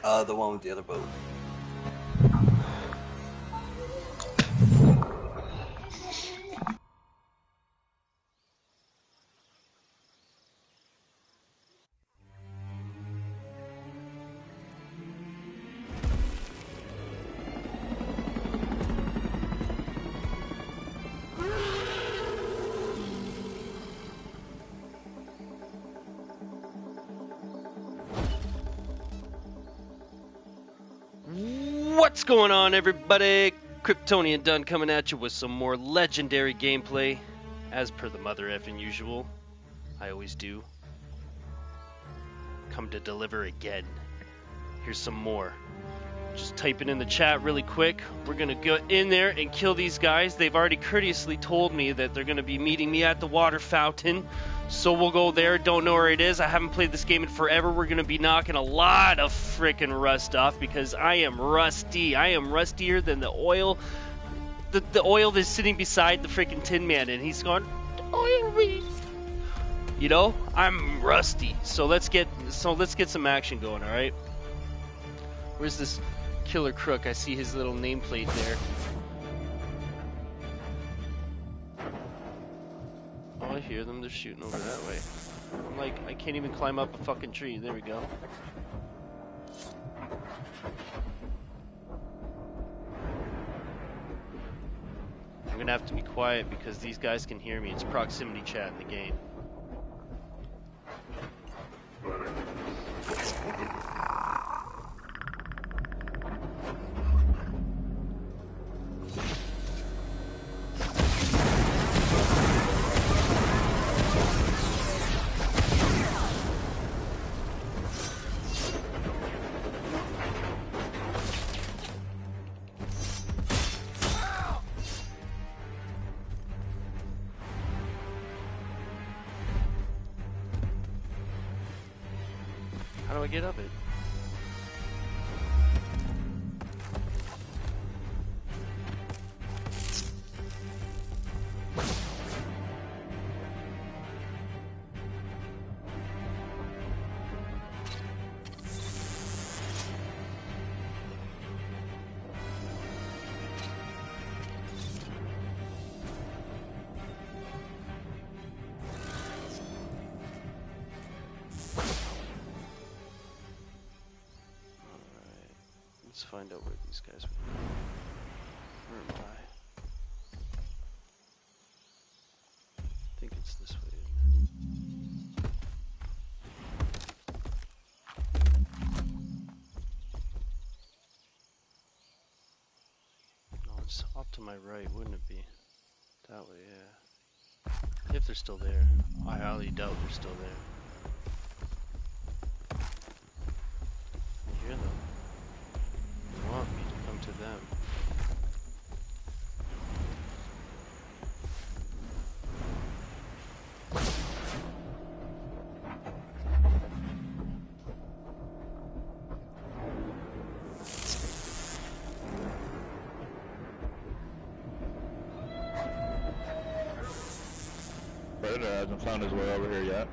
The one with the other boat. What's going on, everybody? Kryptonian Dunn coming at you with some more legendary gameplay. As per the mother effing usual, I always do. Come to deliver again. Here's some more. Just type it in the chat really quick. We're gonna go in there and kill these guys. They've already courteously told me that they're gonna be meeting me at the water fountain. So we'll go there. Don't know where it is. I haven't played this game in forever. We're gonna be knocking a lot of frickin' rust off because I am rusty. I am rustier than the oil. The oil that's sitting beside the frickin' Tin Man, and he's going, oil me. You know, I'm rusty. So let's get some action going. All right. Where's this Killer Crook? I see his little nameplate there. Oh, I hear them. They're shooting over that way. I'm like, I can't even climb up a fucking tree. There we go. I'm gonna have to be quiet because these guys can hear me. It's proximity chat in the game. How do I get up it? Let's find out where these guys were. Where am I? I think it's this way. No, it's off to my right, wouldn't it be? That way, yeah. If they're still there. I highly doubt they're still there. I hear them. They want me to come to them. Predator hasn't found his way over here yet.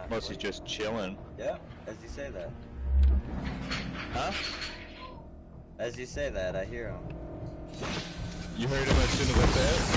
Unless he's just chilling. Yeah, as you say that. Huh? As you say that, I hear him. You heard him as soon as I said it?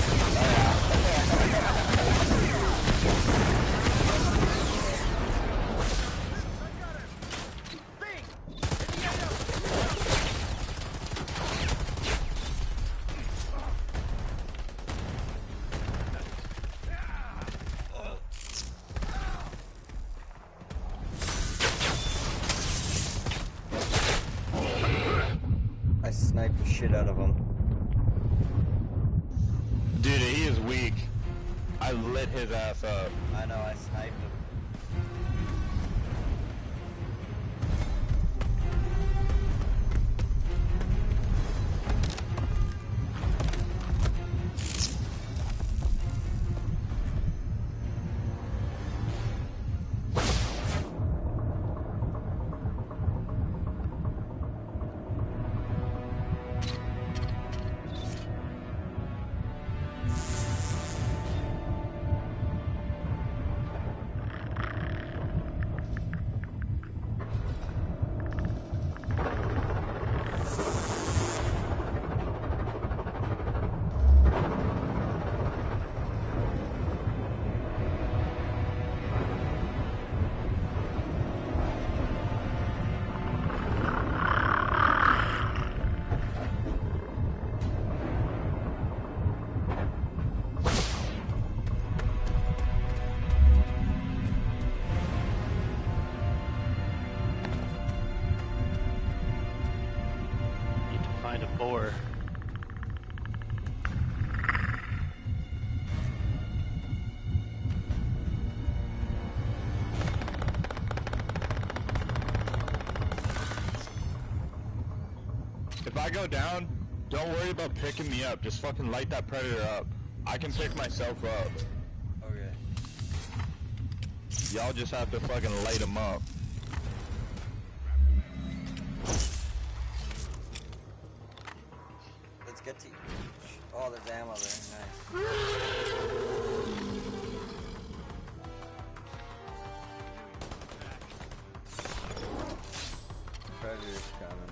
I sniped the shit out of him. Dude, he is weak. I lit his ass up. I know, I sniped him. find a boar. If I go down, don't worry about picking me up. Just fucking light that predator up. I can pick myself up. Okay. Y'all just have to fucking light him up. Let's get to. Oh, there's ammo there. Nice. Predator's coming.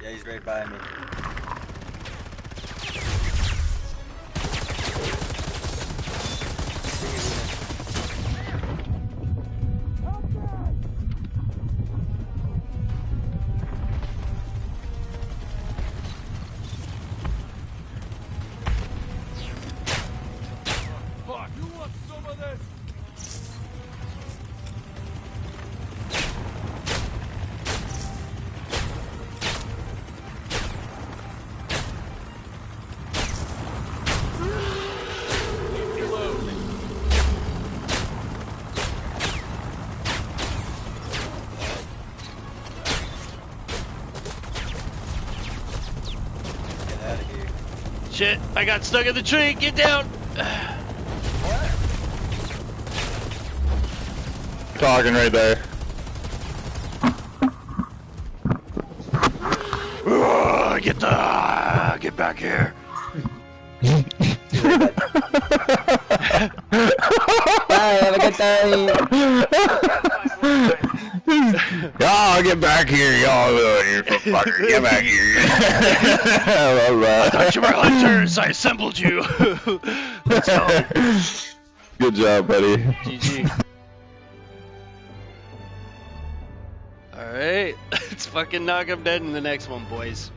Yeah, he's right by me. Shit, I got stuck in the tree. Get down. Talking right there. Get back here. Bye, have a good time. Y'all get back here, y'all you fucker. Get back here. I thought you were hunters. I assembled you. Let's go. Good job, buddy. GG. Alright, let's fucking knock him dead in the next one, boys.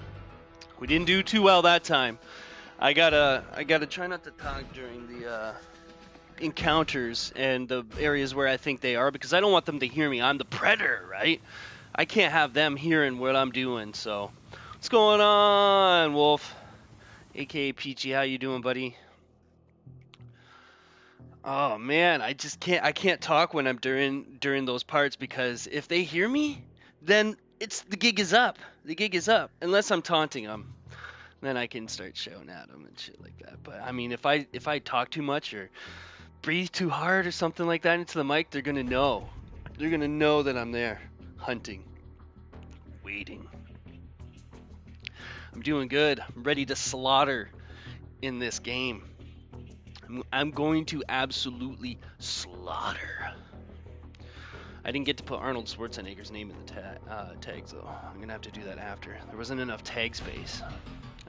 We didn't do too well that time. I gotta try not to talk during the encounters and the areas where I think they are, because I don't want them to hear me. I'm the predator, right? I can't have them hearing what I'm doing. So what's going on, Wolf, aka Peachy? How you doing, buddy? Oh man, I can't talk when I'm during those parts, because if they hear me, then the gig is up. The gig is up, unless I'm taunting them. Then I can start shouting at them and shit like that. But I mean, if I talk too much or breathe too hard or something like that into the mic, they're gonna know. They're gonna know that I'm there, hunting, waiting. I'm doing good. I'm ready to slaughter in this game. I'm going to absolutely slaughter. I didn't get to put Arnold Schwarzenegger's name in the tags though. I'm gonna have to do that after. There wasn't enough tag space.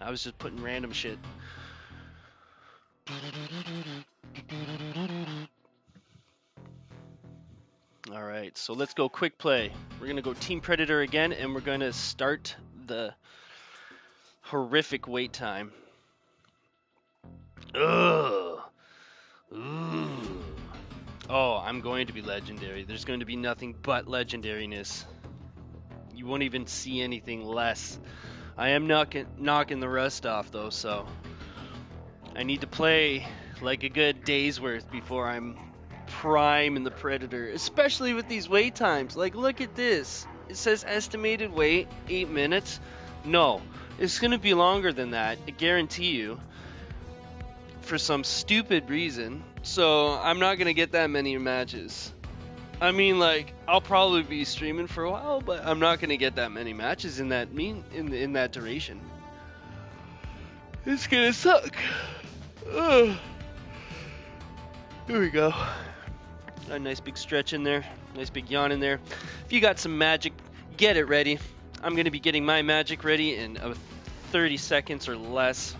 I was just putting random shit. Alright, so let's go quick play. We're gonna go Team Predator again, and we're gonna start the horrific wait time. Ugh. Ooh. Oh, I'm going to be legendary. There's going to be nothing but legendariness. You won't even see anything less. I am knocking the rust off though, so I need to play like a good day's worth before I'm prime in the Predator, especially with these wait times. Like, look at this. It says estimated wait 8 minutes. No, it's going to be longer than that, I guarantee you, for some stupid reason. So I'm not going to get that many matches. I mean, like, I'll probably be streaming for a while, but I'm not going to get that many matches in that in that duration. It's going to suck. Ugh. Here we go. A nice big stretch in there. Nice big yawn in there. If you got some magic, get it ready. I'm going to be getting my magic ready in 30 seconds or less.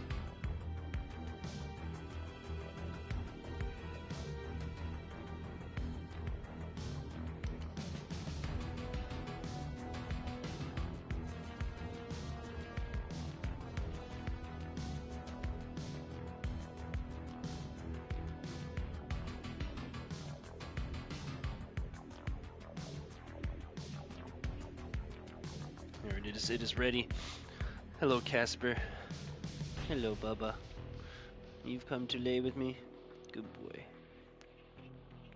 Alright, it is ready. Hello, Casper. Hello, Bubba. You've come to lay with me? Good boy.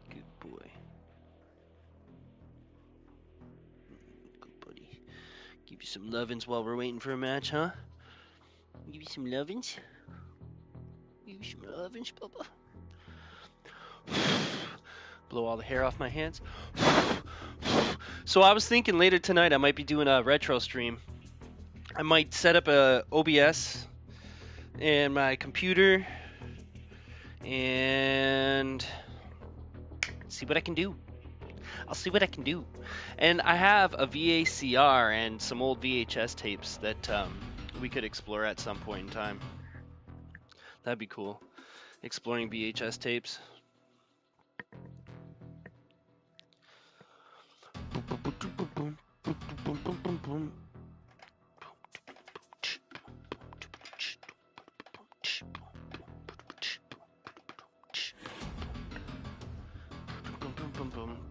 Good boy. Good buddy. Give you some lovin's while we're waiting for a match, huh? Give you some lovin's? Give you some lovin's, Bubba? Blow all the hair off my hands. So I was thinking later tonight I might be doing a retro stream. I might set up a OBS and my computer and see what I can do. I'll see what I can do. And I have a VACR and some old VHS tapes that we could explore at some point in time. That'd be cool. Exploring VHS tapes.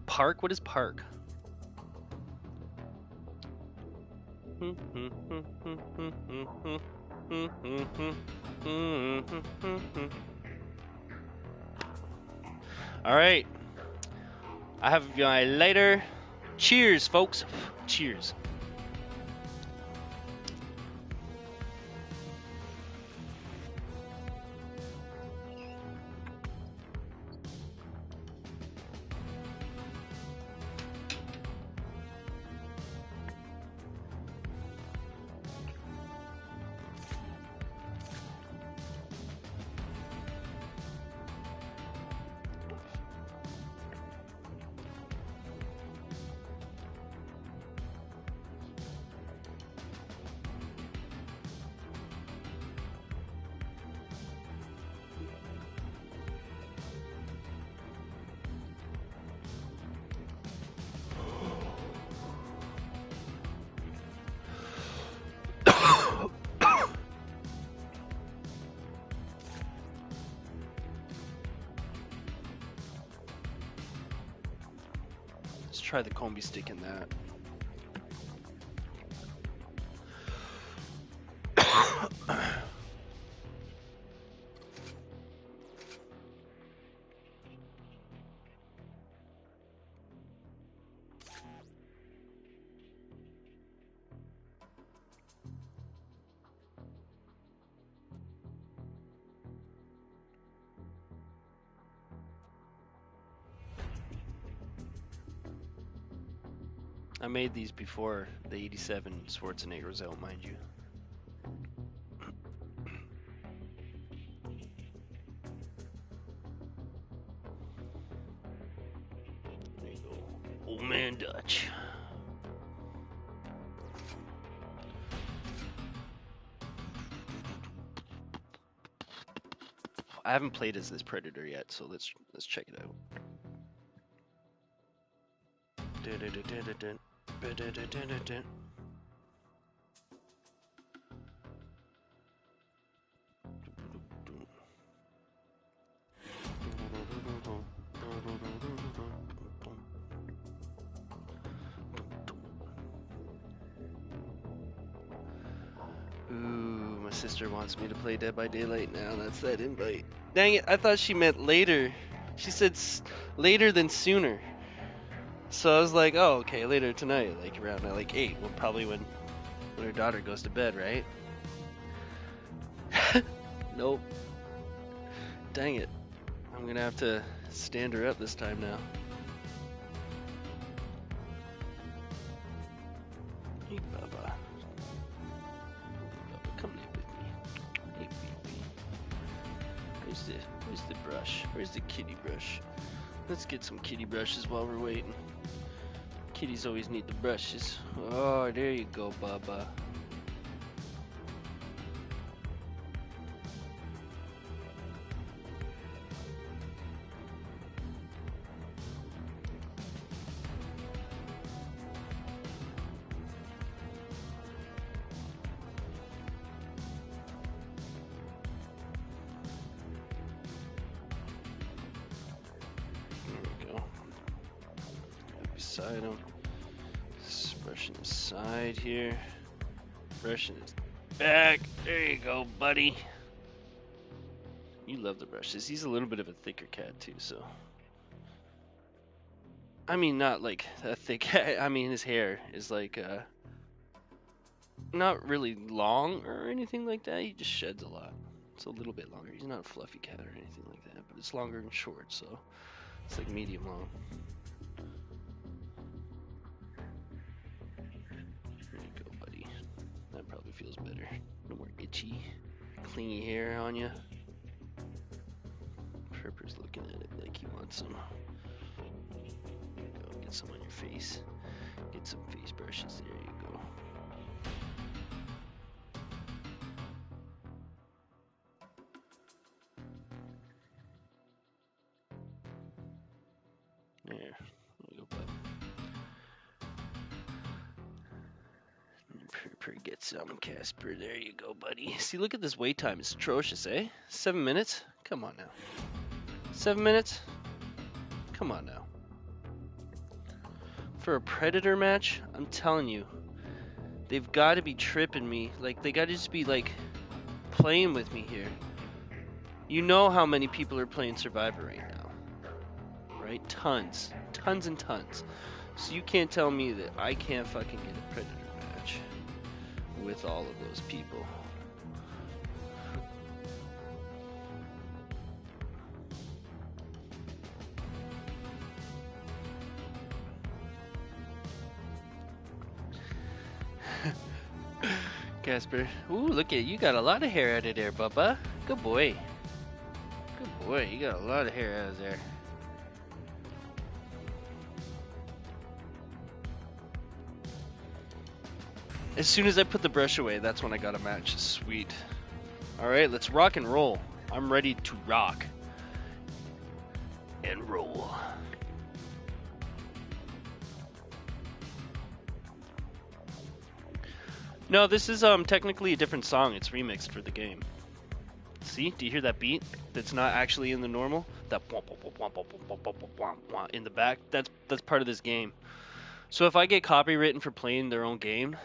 Park? What is park? All right. I have my lighter. Cheers, folks. Cheers. Let's try the combi stick in that. I made these before the 87 Schwarzenegger was out, mind you. There you go. Old man Dutch. I haven't played as this Predator yet, so let's check it out. Ooh, my sister wants me to play Dead by Daylight now. That's that invite. Dang it, I thought she meant later. She said later than sooner. So I was like, oh, okay, later tonight, like around like 8. Well, probably when her daughter goes to bed, right? Nope. Dang it. I'm gonna have to stand her up this time now. Hey, Bubba. Bubba, come live with me. Hey, baby. Where's the brush? Where's the kitty brush? Let's get some kitty brushes while we're waiting. Kitties always need the brushes. Oh, there you go, Bubba. Beside him, just brushing the side here. Brushing his back. There you go, buddy. You love the brushes. He's a little bit of a thicker cat too, so. I mean, not like a thick cat. I mean, his hair is like, not really long or anything like that. He just sheds a lot. It's a little bit longer. He's not a fluffy cat or anything like that, but it's longer and short, so it's like medium long. There you go, buddy. That probably feels better. No more itchy, clingy hair on you. Prepper's looking at it like he wants some. There you go. Get some on your face. Get some face brushes. There you go. There you go, bud. Prepper, get some, Casper. There you go, buddy. See, look at this wait time. It's atrocious, eh? 7 minutes? Come on now. 7 minutes? Come on now. For a Predator match, I'm telling you, they've got to be tripping me. Like, they got to just be, like, playing with me here. You know how many people are playing Survivor right now, right? Tons. Tons and tons. So you can't tell me that I can't fucking get a Predator match with all of those people. Casper. Ooh, look at you. Got a lot of hair out of there, Bubba. Good boy. Good boy. You got a lot of hair out of there. As soon as I put the brush away, that's when I got a match. Sweet. Alright, let's rock and roll. I'm ready to rock and roll. No, this is technically a different song. It's remixed for the game. See? Do you hear that beat? That's not actually in the normal. That in the back. That's part of this game. So if I get copywritten for playing their own game,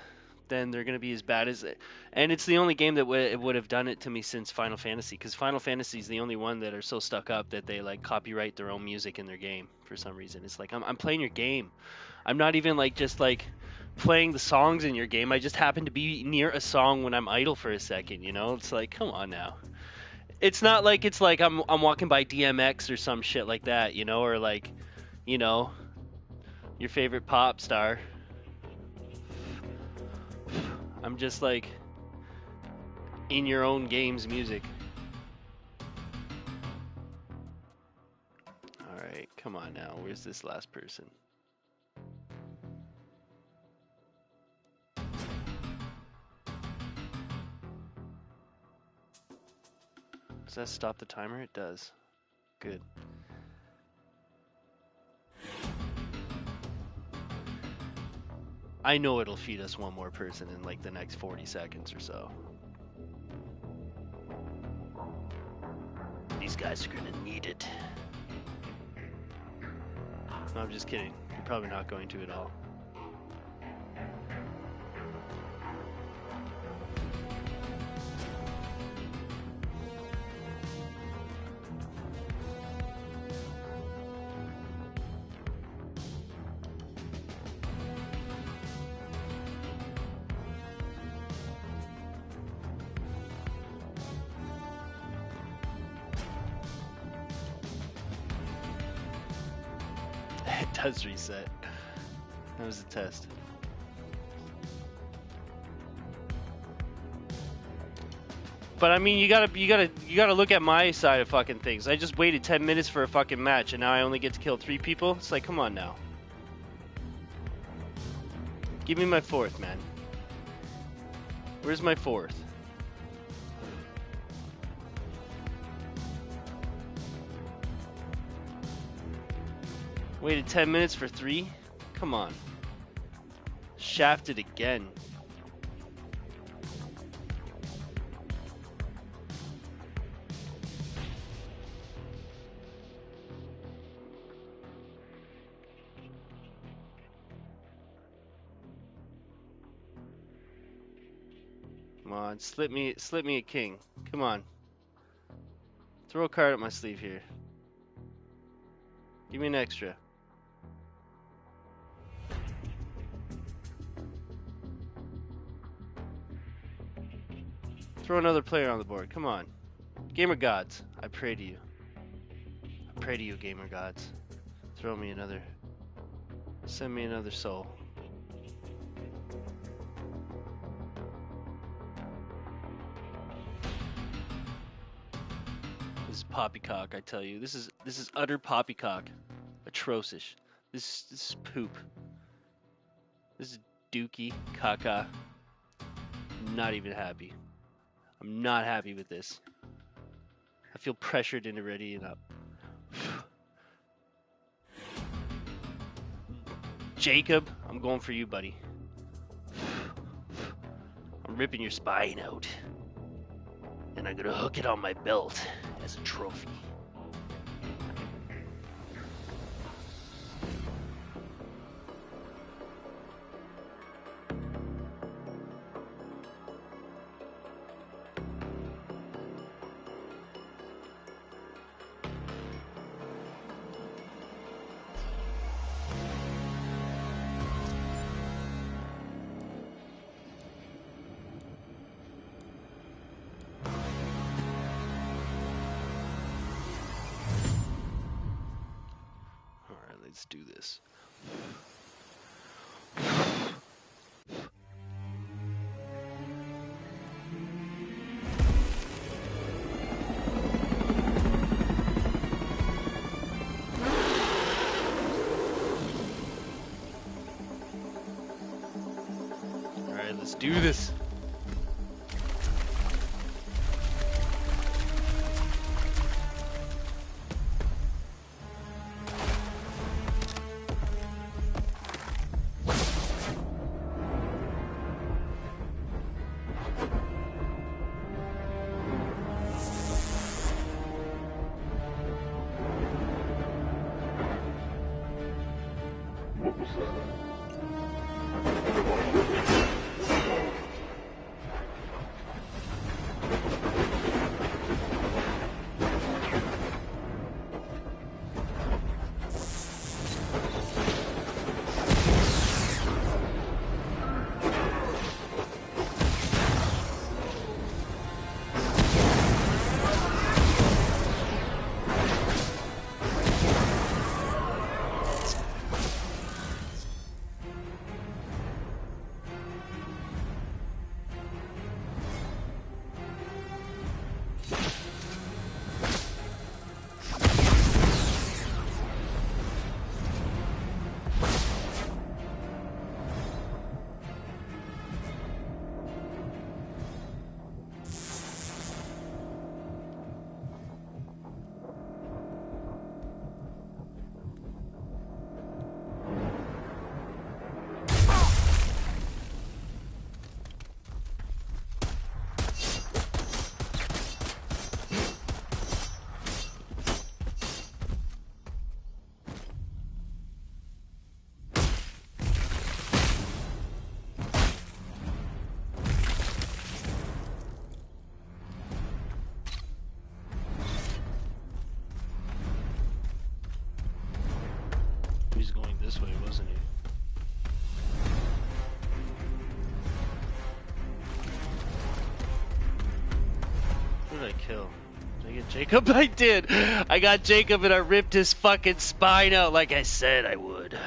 then they're gonna be as bad as it. And it's the only game that would have done it to me since Final Fantasy, because Final Fantasy is the only one that are so stuck up that they like copyright their own music in their game for some reason. It's like I'm playing your game. I'm not even like just like playing the songs in your game. I just happen to be near a song when I'm idle for a second, you know? It's like, come on now. It's not like it's like I'm walking by DMX or some shit like that, you know, or like, you know, your favorite pop star. I'm just like in your own game's music. Alright, come on now. Where's this last person? Does that stop the timer? It does. Good. I know it'll feed us one more person in like the next 40 seconds or so. These guys are gonna need it. No, I'm just kidding. You're probably not going to at all. It does reset. That was a test. But I mean, you gotta look at my side of fucking things. I just waited 10 minutes for a fucking match, and now I only get to kill 3 people. It's like, come on now. Give me my 4th, man. Where's my 4th? Waited 10 minutes for 3? Come on. Shafted again. on, slip me a king. Come on. Throw a card up my sleeve here. Give me an extra. Throw another player on the board. Come on. Gamer gods, I pray to you. I pray to you, gamer gods. Throw me another. Send me another soul. This is poppycock, I tell you. This is utter poppycock. Atrocious. This is poop. This is dookie caca. I'm not even happy. I'm not happy with this. I feel pressured into readying up. Jacob, I'm going for you, buddy. I'm ripping your spine out. And I'm gonna hook it on my belt as a trophy. Let's do this. All right, let's do this. This way, wasn't he? Who did I kill? Did I get Jacob? I did! I got Jacob and I ripped his fucking spine out like I said I would.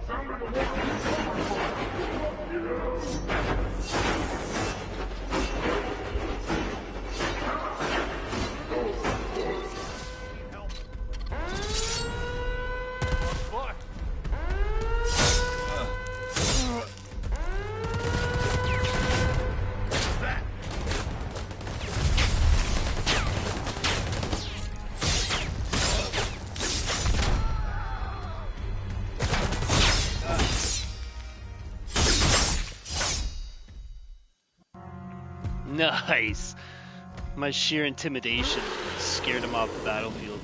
Sound of the water. Nice. My sheer intimidation scared him off the battlefield.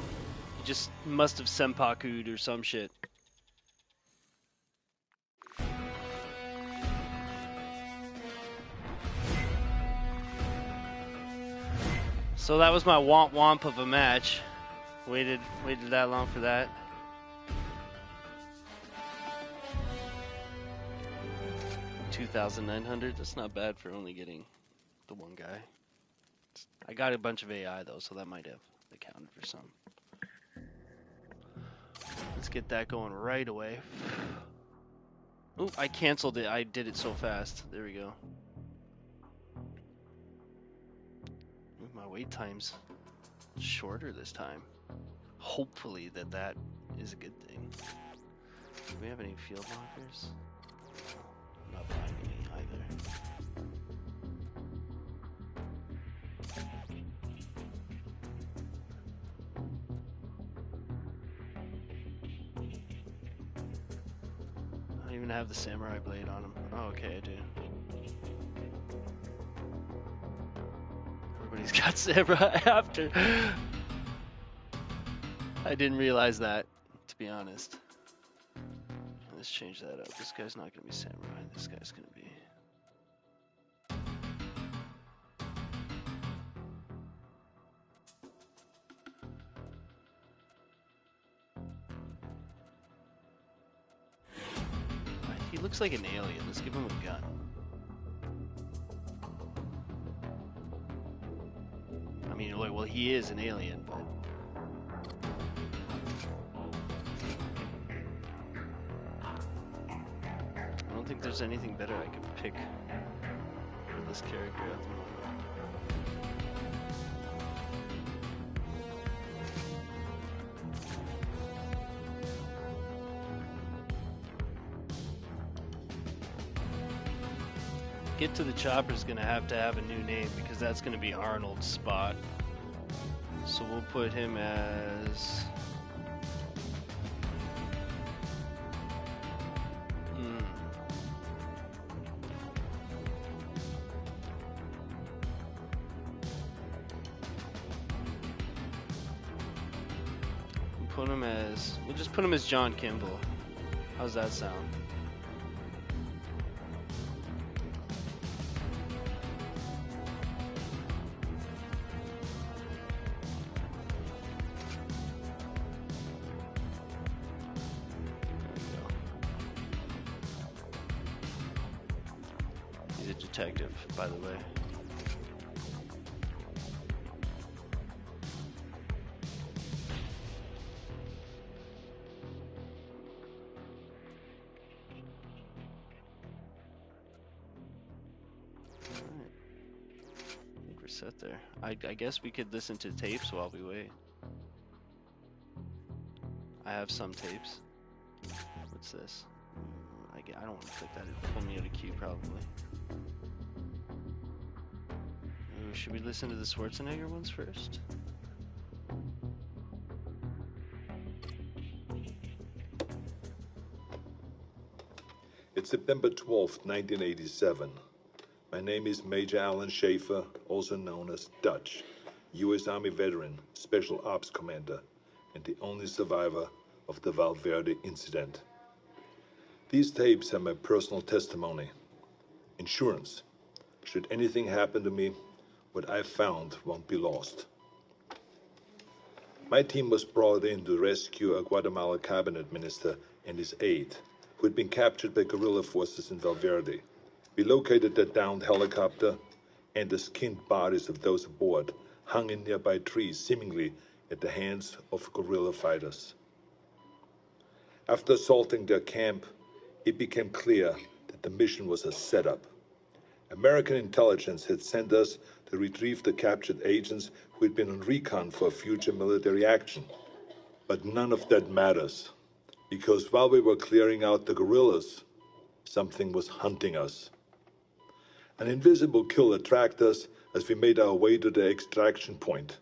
He just must have senpaku'd or some shit. So that was my womp womp of a match. Waited that long for that. $2,900. That's not bad for only getting the one guy. I got a bunch of AI though, so that might have accounted for some. Let's get that going right away. Oop, I canceled it. I did it so fast. There we go. Ooh, my wait time's shorter this time. Hopefully that is a good thing. Do we have any field lockers? I'm not buying any either. I don't even have the samurai blade on him. Oh, okay, I do. Everybody's got samurai after. I didn't realize that, to be honest. Let's change that up. This guy's not gonna be samurai. This guy's gonna be. He looks like an alien. Let's give him a gun. I mean, like, well, he is an alien, but. I don't think there's anything better I could pick for this character at the moment. Get to the Chopper is gonna have a new name because that's gonna be Arnold's spot. So we'll put him as. We'll just put him as John Kimball. How's that sound? There we go. He's a detective, by the way. Set there. I guess we could listen to tapes while we wait. I have some tapes. What's this? I don't want to click that. It'll pull me out of queue probably. Ooh, should we listen to the Schwarzenegger ones first? It's September 12th, 1987. My name is Major Alan Schaefer, also known as Dutch, U.S. Army veteran, Special Ops Commander, and the only survivor of the Valverde incident. These tapes are my personal testimony. Insurance. Should anything happen to me, what I've found won't be lost. My team was brought in to rescue a Guatemala cabinet minister and his aide, who had been captured by guerrilla forces in Valverde. We located the downed helicopter, and the skinned bodies of those aboard hung in nearby trees, seemingly at the hands of guerrilla fighters. After assaulting their camp, it became clear that the mission was a setup. American intelligence had sent us to retrieve the captured agents who had been on recon for future military action. But none of that matters, because while we were clearing out the guerrillas, something was hunting us. An invisible killer tracked us as we made our way to the extraction point.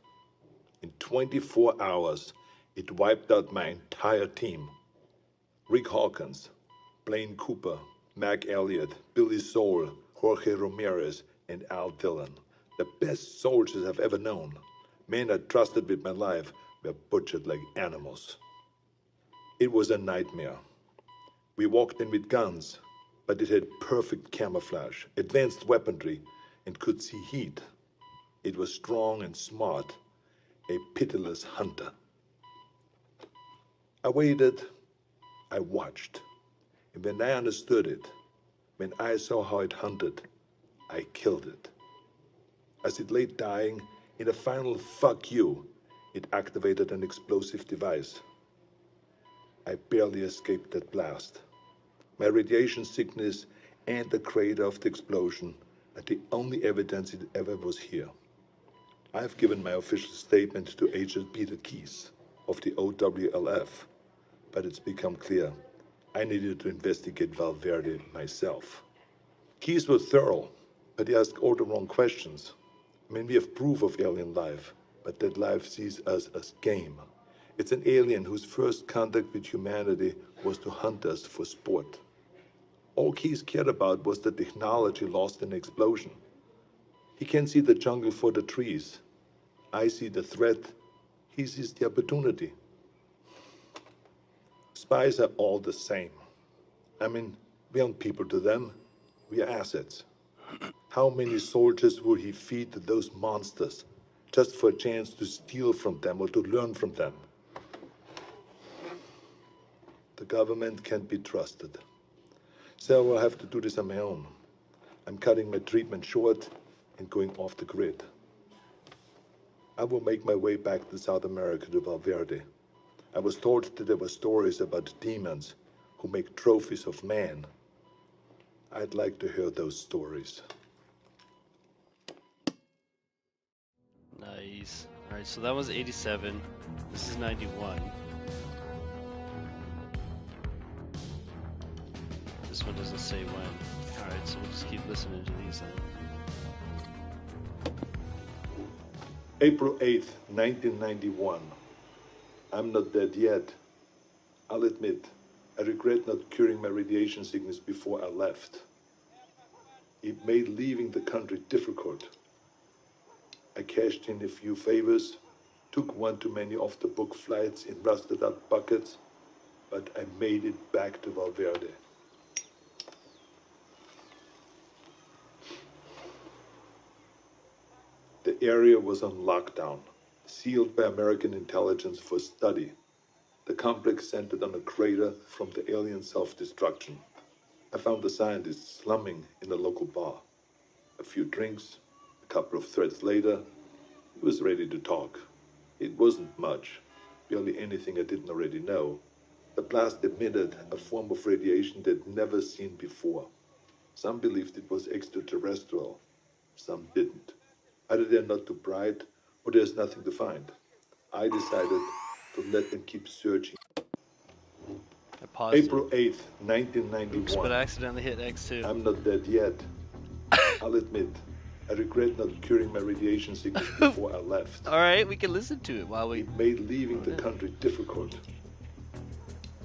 In 24 hours, it wiped out my entire team. Rick Hawkins, Blaine Cooper, Mac Elliott, Billy Soule, Jorge Ramirez, and Al Dillon. The best soldiers I've ever known. Men I trusted with my life were butchered like animals. It was a nightmare. We walked in with guns, but it had perfect camouflage, advanced weaponry, and could see heat. It was strong and smart, a pitiless hunter. I waited, I watched, and when I understood it, when I saw how it hunted, I killed it. As it lay dying, in a final fuck you, it activated an explosive device. I barely escaped that blast. My radiation sickness and the crater of the explosion are the only evidence it ever was here. I've given my official statement to Agent Peter Keyes of the OWLF, but it's become clear I needed to investigate Valverde myself. Keyes was thorough, but he asked all the wrong questions. I mean, we have proof of alien life, but that life sees us as game. It's an alien whose first contact with humanity was to hunt us for sport. All Keyes cared about was the technology lost in the explosion. He can see the jungle for the trees. I see the threat. He sees the opportunity. Spies are all the same. I mean, we aren't people to them. We are assets. How many soldiers would he feed to those monsters just for a chance to steal from them or to learn from them? The government can't be trusted. So I'll have to do this on my own. I'm cutting my treatment short and going off the grid. I will make my way back to South America to Valverde. I was told that there were stories about demons who make trophies of man. I'd like to hear those stories. Nice. Alright, so that was 87. This is 91. This one doesn't say when. Alright, so we'll just keep listening to these then. April 8th, 1991. I'm not dead yet. I'll admit, I regret not curing my radiation sickness before I left. It made leaving the country difficult. I cashed in a few favors, took one too many off-the-book flights in rusted-out buckets, but I made it back to Valverde. The area was on lockdown, sealed by American intelligence for study. The complex centered on a crater from the alien self-destruction. I found the scientists slumming in a local bar. A few drinks, a couple of threads later, he was ready to talk. It wasn't much, barely anything I didn't already know. The blast emitted a form of radiation they'd never seen before. Some believed it was extraterrestrial, some didn't. Either they're not too bright, or there's nothing to find. I decided to let them keep searching. I paused April it. 8th, 1991. Oops, but I accidentally hit X2. I'm not dead yet. I'll admit, I regret not curing my radiation sickness before I left. Alright, we can listen to it while we... It made leaving the country difficult.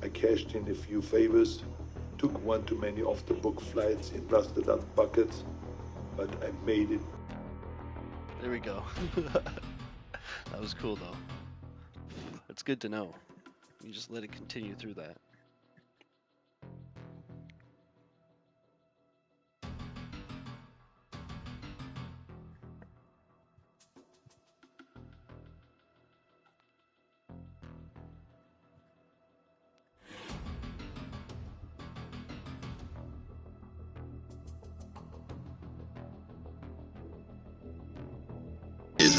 I cashed in a few favors, took one too many off-the-book flights in rusted-out buckets, but I made it. There we go. That was cool though. It's good to know. You just let it continue through that.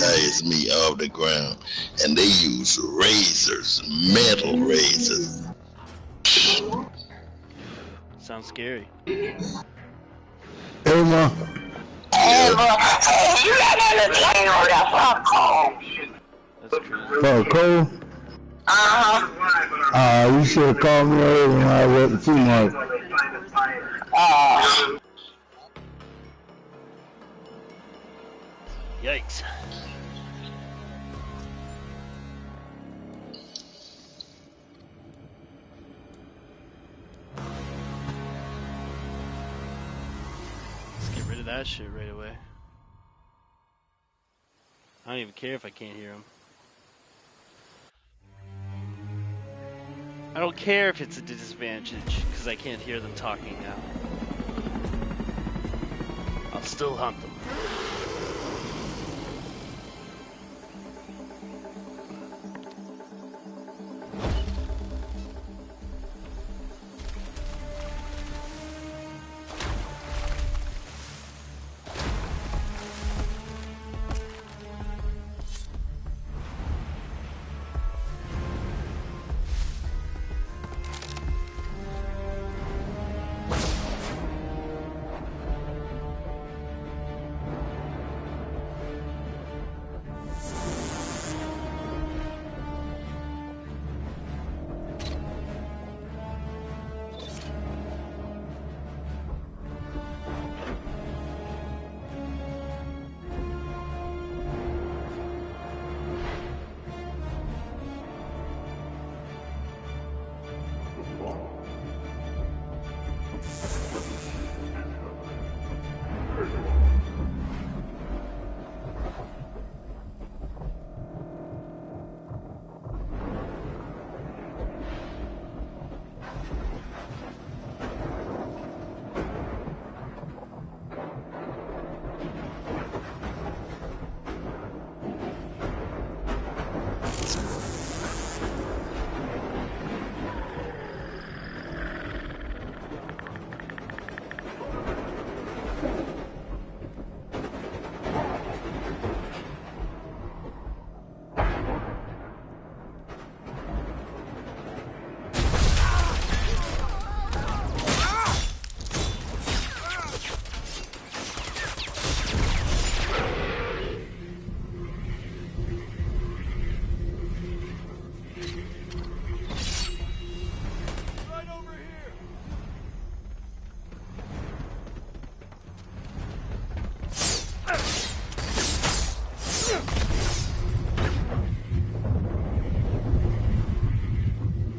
Raise me off the ground, and they use razors, metal razors. Sounds scary. Emma. Hey, you got another plane over there. Fuck Cole. That's crazy. Fuck Cole. You should have called me earlier when I was at the T-Mark. Yikes. Let's get rid of that shit right away. I don't even care if I can't hear him. I don't care if it's a disadvantage, because I can't hear them talking now. I'll still hunt them.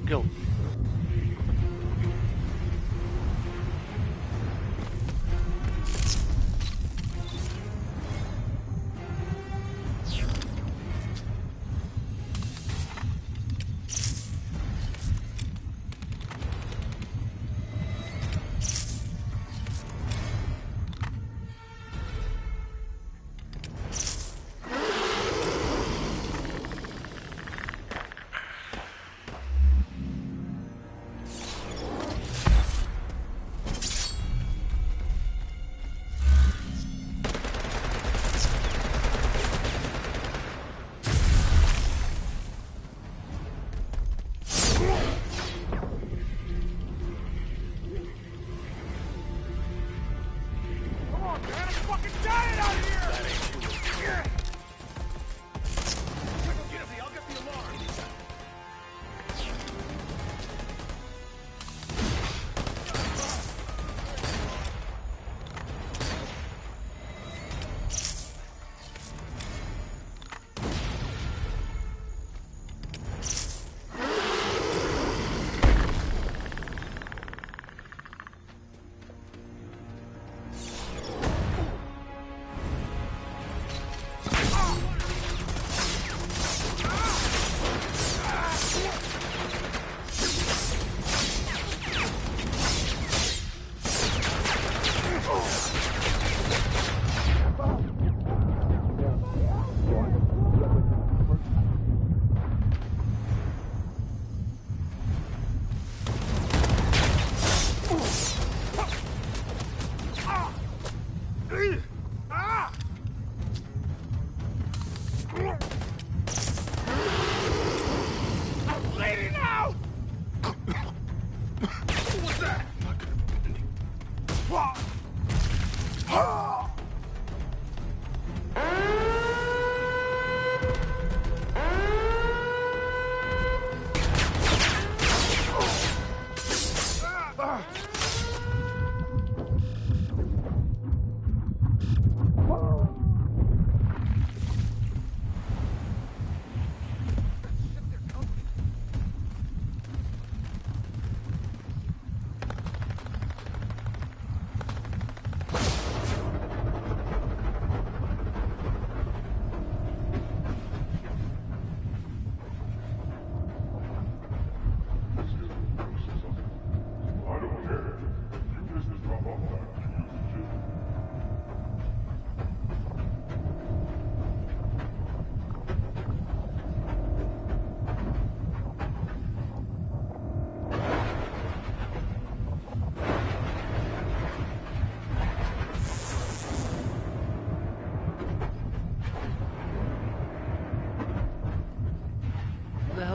Go.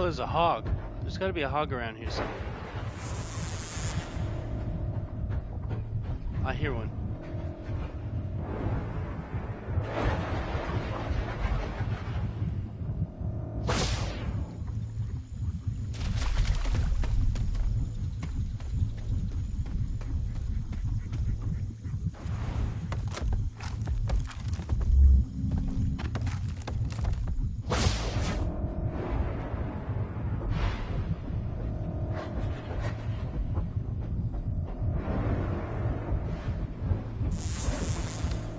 hell is a hog? There's gotta be a hog around here somewhere. I hear one.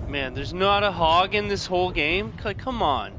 Man, there's not a hog in this whole game? Like, come on.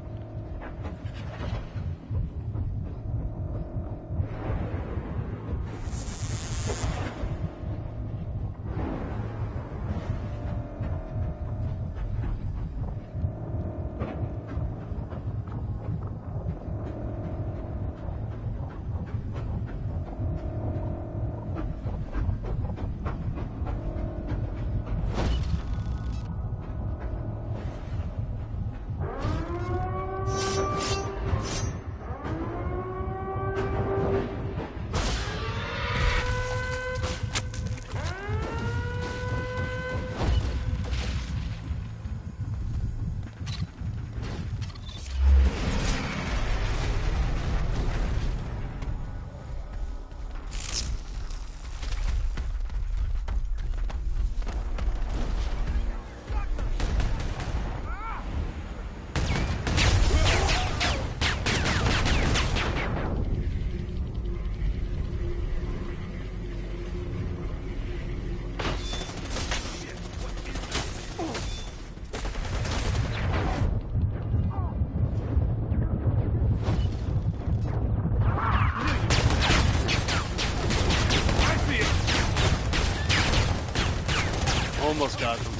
Almost got them.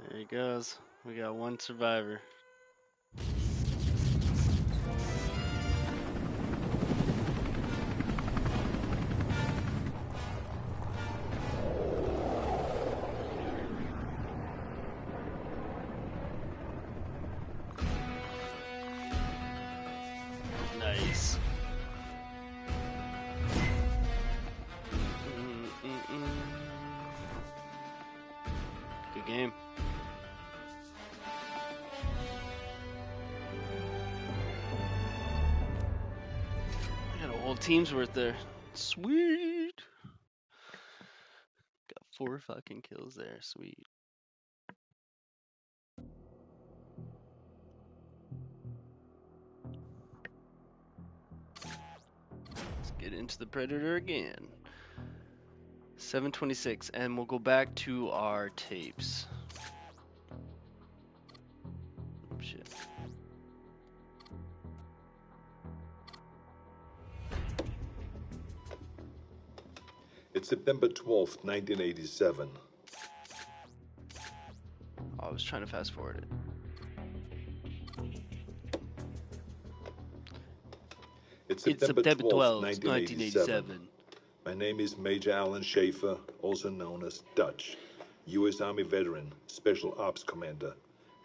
There he goes. We got one survivor. Nice. Good game. I got a whole team's worth there. Sweet. Got 4 fucking kills there. Sweet. Get into the Predator again. 7:26, and we'll go back to our tapes. Oh, shit. It's September 12th, 1987. Oh, I was trying to fast forward it. It's It's September 12th, 1987. My name is Major Alan Schaefer, also known as Dutch, U.S. Army veteran, Special Ops Commander,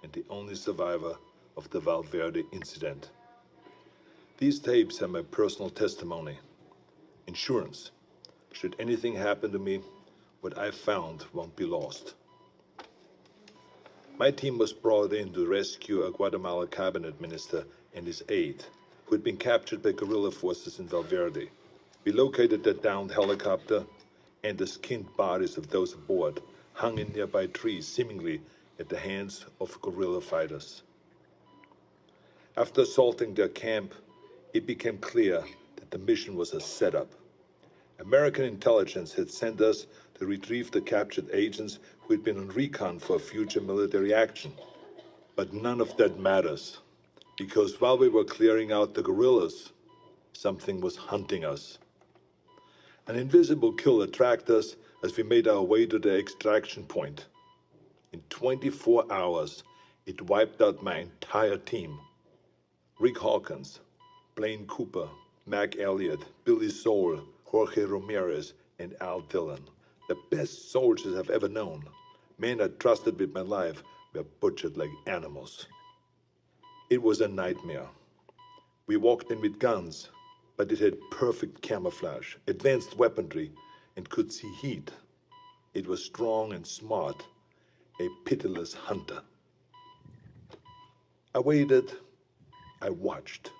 and the only survivor of the Valverde incident. These tapes are my personal testimony. Insurance. Should anything happen to me, what I found won't be lost. My team was brought in to rescue a Guatemala cabinet minister and his aide, who had been captured by guerrilla forces in Valverde. We located the downed helicopter, and the skinned bodies of those aboard hung in nearby trees, seemingly at the hands of guerrilla fighters. After assaulting their camp, it became clear that the mission was a setup. American intelligence had sent us to retrieve the captured agents who had been on recon for future military action. But none of that matters, because while we were clearing out the guerrillas, something was hunting us. An invisible killer tracked us as we made our way to the extraction point. In 24 hours, it wiped out my entire team. Rick Hawkins, Blaine Cooper, Mac Elliott, Billy Soul, Jorge Ramirez, and Al Dillon. The best soldiers I've ever known. Men I trusted with my life were butchered like animals. It was a nightmare. We walked in with guns, but it had perfect camouflage, advanced weaponry, and could see heat. It was strong and smart, a pitiless hunter. I waited, I watched,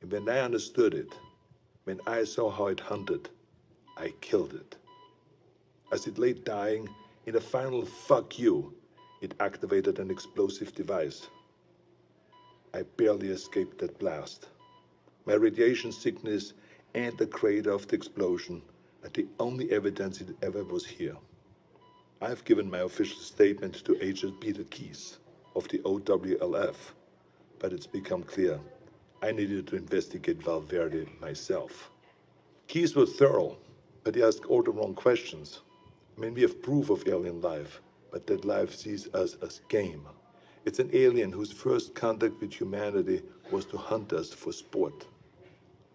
and when I understood it, when I saw how it hunted, I killed it. As it lay dying, in a final fuck you, it activated an explosive device. I barely escaped that blast. My radiation sickness and the crater of the explosion are the only evidence it ever was here. I've given my official statement to Agent Peter Keyes of the OWLF, but it's become clear I needed to investigate Valverde myself. Keyes was thorough, but he asked all the wrong questions. I mean, we have proof of alien life, but that life sees us as game. It's an alien whose first contact with humanity was to hunt us for sport.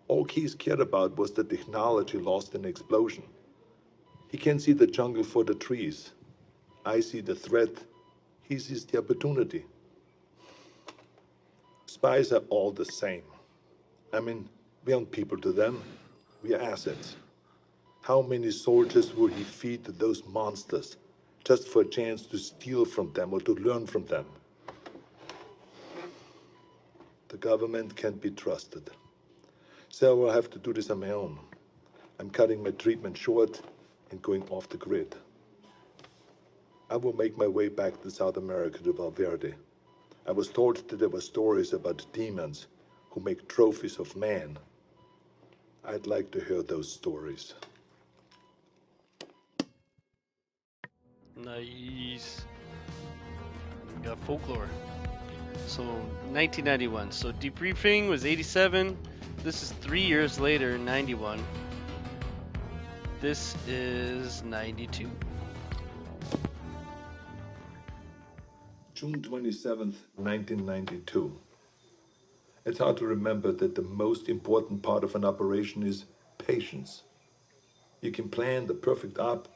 All Keyes cared about was the technology lost in the explosion. He can see the jungle for the trees. I see the threat. He sees the opportunity. Spies are all the same. I mean, we aren't people to them. We are assets. How many soldiers will he feed to those monsters just for a chance to steal from them or to learn from them? The government can't be trusted. So I'll have to do this on my own. I'm cutting my treatment short and going off the grid. I will make my way back to South America to Valverde. I was told that there were stories about demons who make trophies of man. I'd like to hear those stories. Nice. We got folklore. So 1991. So debriefing was 87. This is 3 years later, 91. This is 92. June 27th, 1992. It's hard to remember that the most important part of an operation is patience. You can plan the perfect op,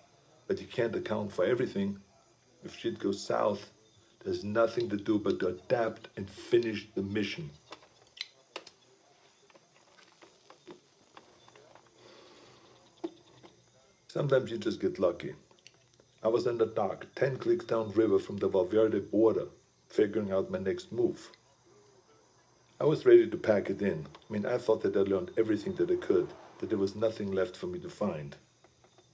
but you can't account for everything. If shit goes south, there's nothing to do but to adapt and finish the mission. Sometimes you just get lucky. I was in the dock, 10 clicks downriver from the Valverde border, figuring out my next move. I was ready to pack it in. I mean, I thought that I learned everything that I could, that there was nothing left for me to find.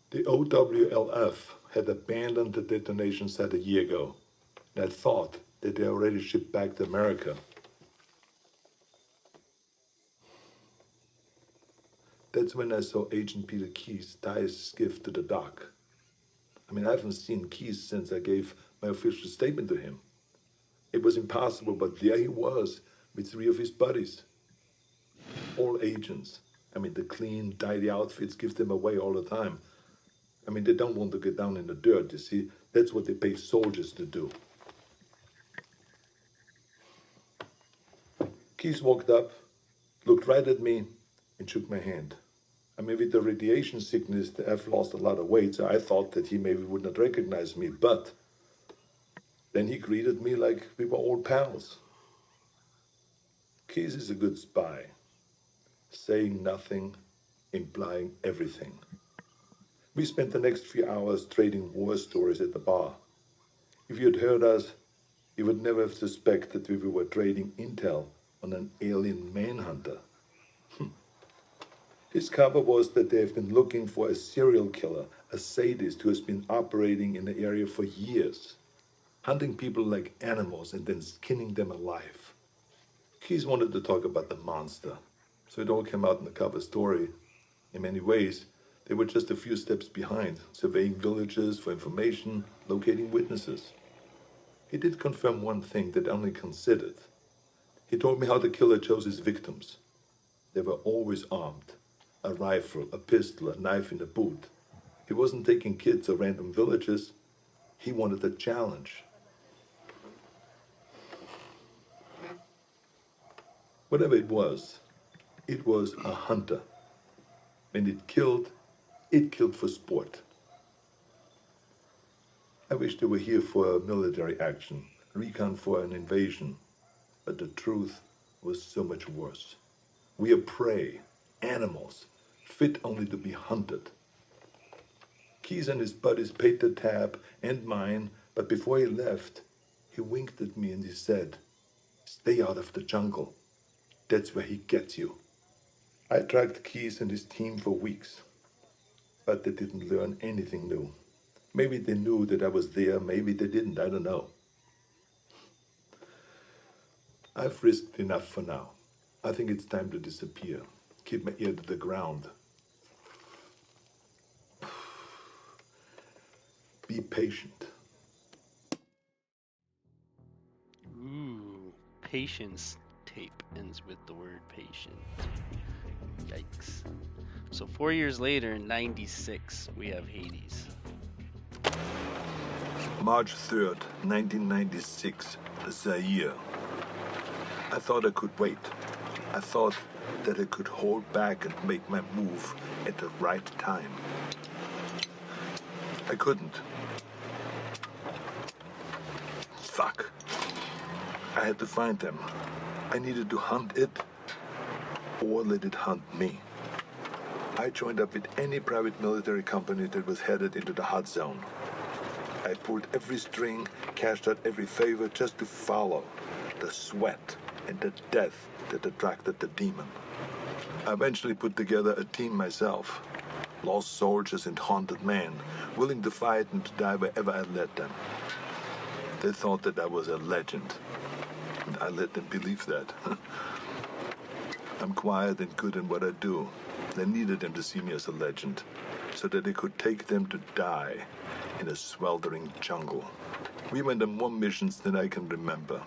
The OWLF had abandoned the detonation site a year ago, and I thought that they already shipped back to America. That's when I saw Agent Peter Keyes tie his skiff to the dock. I mean, I haven't seen Keyes since I gave my official statement to him. It was impossible, but there he was, with 3 of his buddies. All agents. I mean, the clean, tidy outfits give them away all the time. I mean, they don't want to get down in the dirt, you see. That's what they pay soldiers to do. Keyes walked up, looked right at me, and shook my hand. I mean, with the radiation sickness, I've lost a lot of weight, so I thought that he maybe would not recognize me, but then he greeted me like we were old pals. Keyes is a good spy, saying nothing, implying everything. We spent the next few hours trading war stories at the bar. If you had heard us, you would never have suspected we were trading intel on an alien manhunter. His cover was that they have been looking for a serial killer, a sadist who has been operating in the area for years, hunting people like animals and then skinning them alive. Keyes wanted to talk about the monster, so it all came out in the cover story. In many ways, they were just a few steps behind, surveying villages for information, locating witnesses. He did confirm one thing that I only considered. He told me how the killer chose his victims. They were always armed. A rifle, a pistol, a knife in the boot. He wasn't taking kids or random villages. He wanted a challenge, Whatever it was a hunter. When it killed for sport. I wish they were here for a military action, recon for an invasion, but the truth was so much worse. We are prey, animals, fit only to be hunted. Keys and his buddies paid the tab and mine, but before he left, he winked at me and he said, "Stay out of the jungle. That's where he gets you." I tracked Keys and his team for weeks, but they didn't learn anything new. Maybe they knew that I was there, maybe they didn't, I don't know. I've risked enough for now. I think it's time to disappear. Keep my ear to the ground. Be patient. Ooh, patience tape ends with the word patient. Yikes. So 4 years later, in 96, we have Hades. March 3rd, 1996, Zaire. I thought I could wait. I thought that I could hold back and make my move at the right time. I couldn't. Fuck. I had to find them. I needed to hunt it or let it hunt me. I joined up with any private military company that was headed into the hot zone. I pulled every string, cashed out every favor just to follow the sweat and the death that attracted the demon. I eventually put together a team myself. Lost soldiers and haunted men, willing to fight and to die wherever I led them. They thought that I was a legend, and I let them believe that. I'm quiet and good in what I do. They needed them to see me as a legend, so that they could take them to die in a sweltering jungle. We went on more missions than I can remember.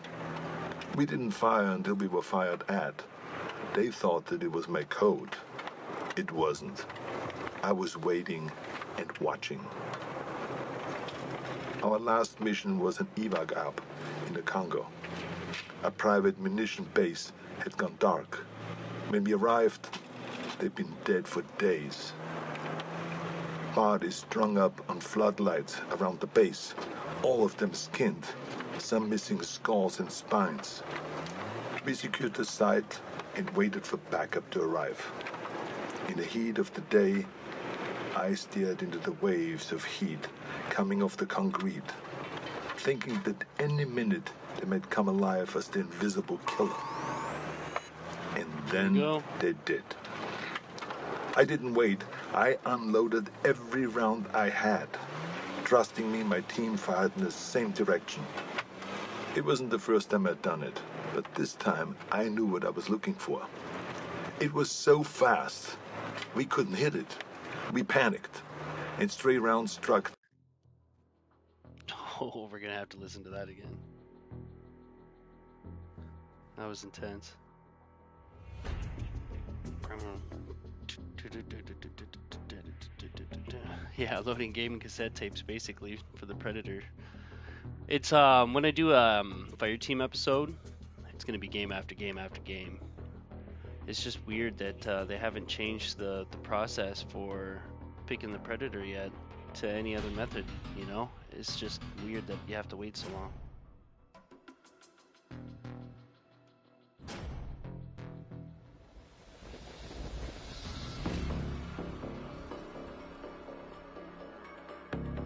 We didn't fire until we were fired at. They thought that it was my code. It wasn't. I was waiting and watching. Our last mission was an evac op in the Congo. A private munition base had gone dark. When we arrived, they'd been dead for days. Bodies strung up on floodlights around the base, all of them skinned, some missing skulls and spines. We secured the site and waited for backup to arrive. In the heat of the day, I stared into the waves of heat coming off the concrete, thinking that any minute they might come alive as the invisible killer. And then they did. I didn't wait. I unloaded every round I had. Trusting me, my team fired in the same direction. It wasn't the first time I'd done it, but this time I knew what I was looking for. It was so fast, we couldn't hit it. We panicked, and stray rounds struck. Oh, we're gonna have to listen to that again. That was intense. Yeah, loading game and cassette tapes basically for the Predator. It's when I do a fire team episode, it's gonna be game after game after game. It's just weird that they haven't changed the process for picking the Predator yet to any other method, you know? It's just weird that you have to wait so long.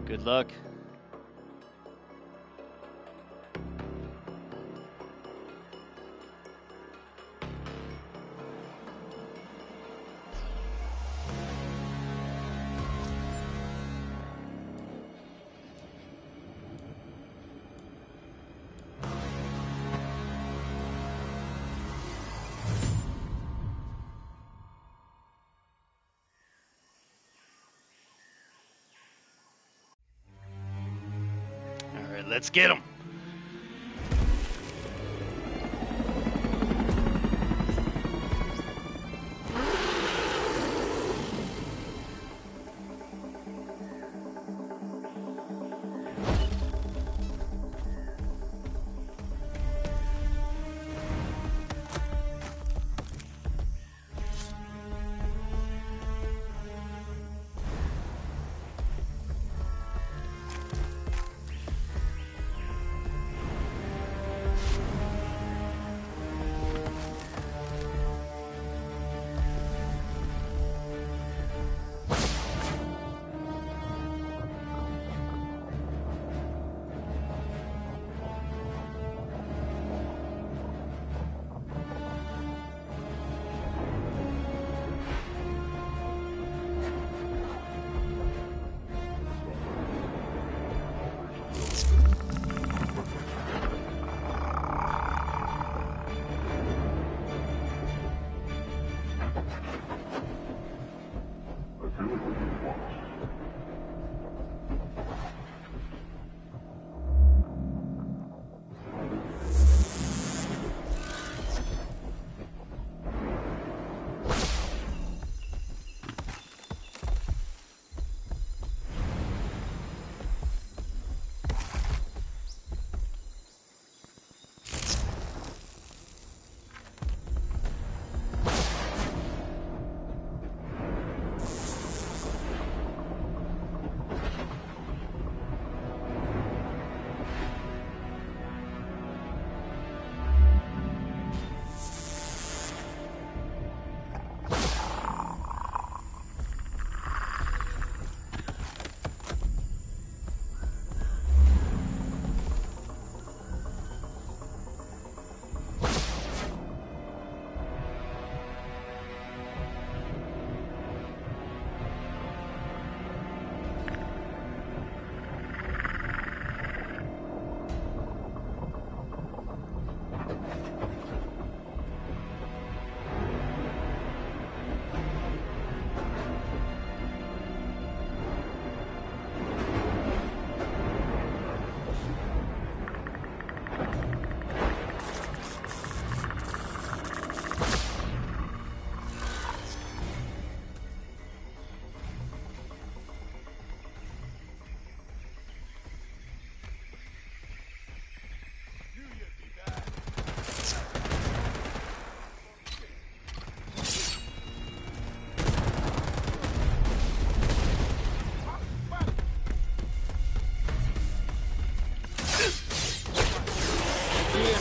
Good luck. Let's get him.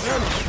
Stay on it.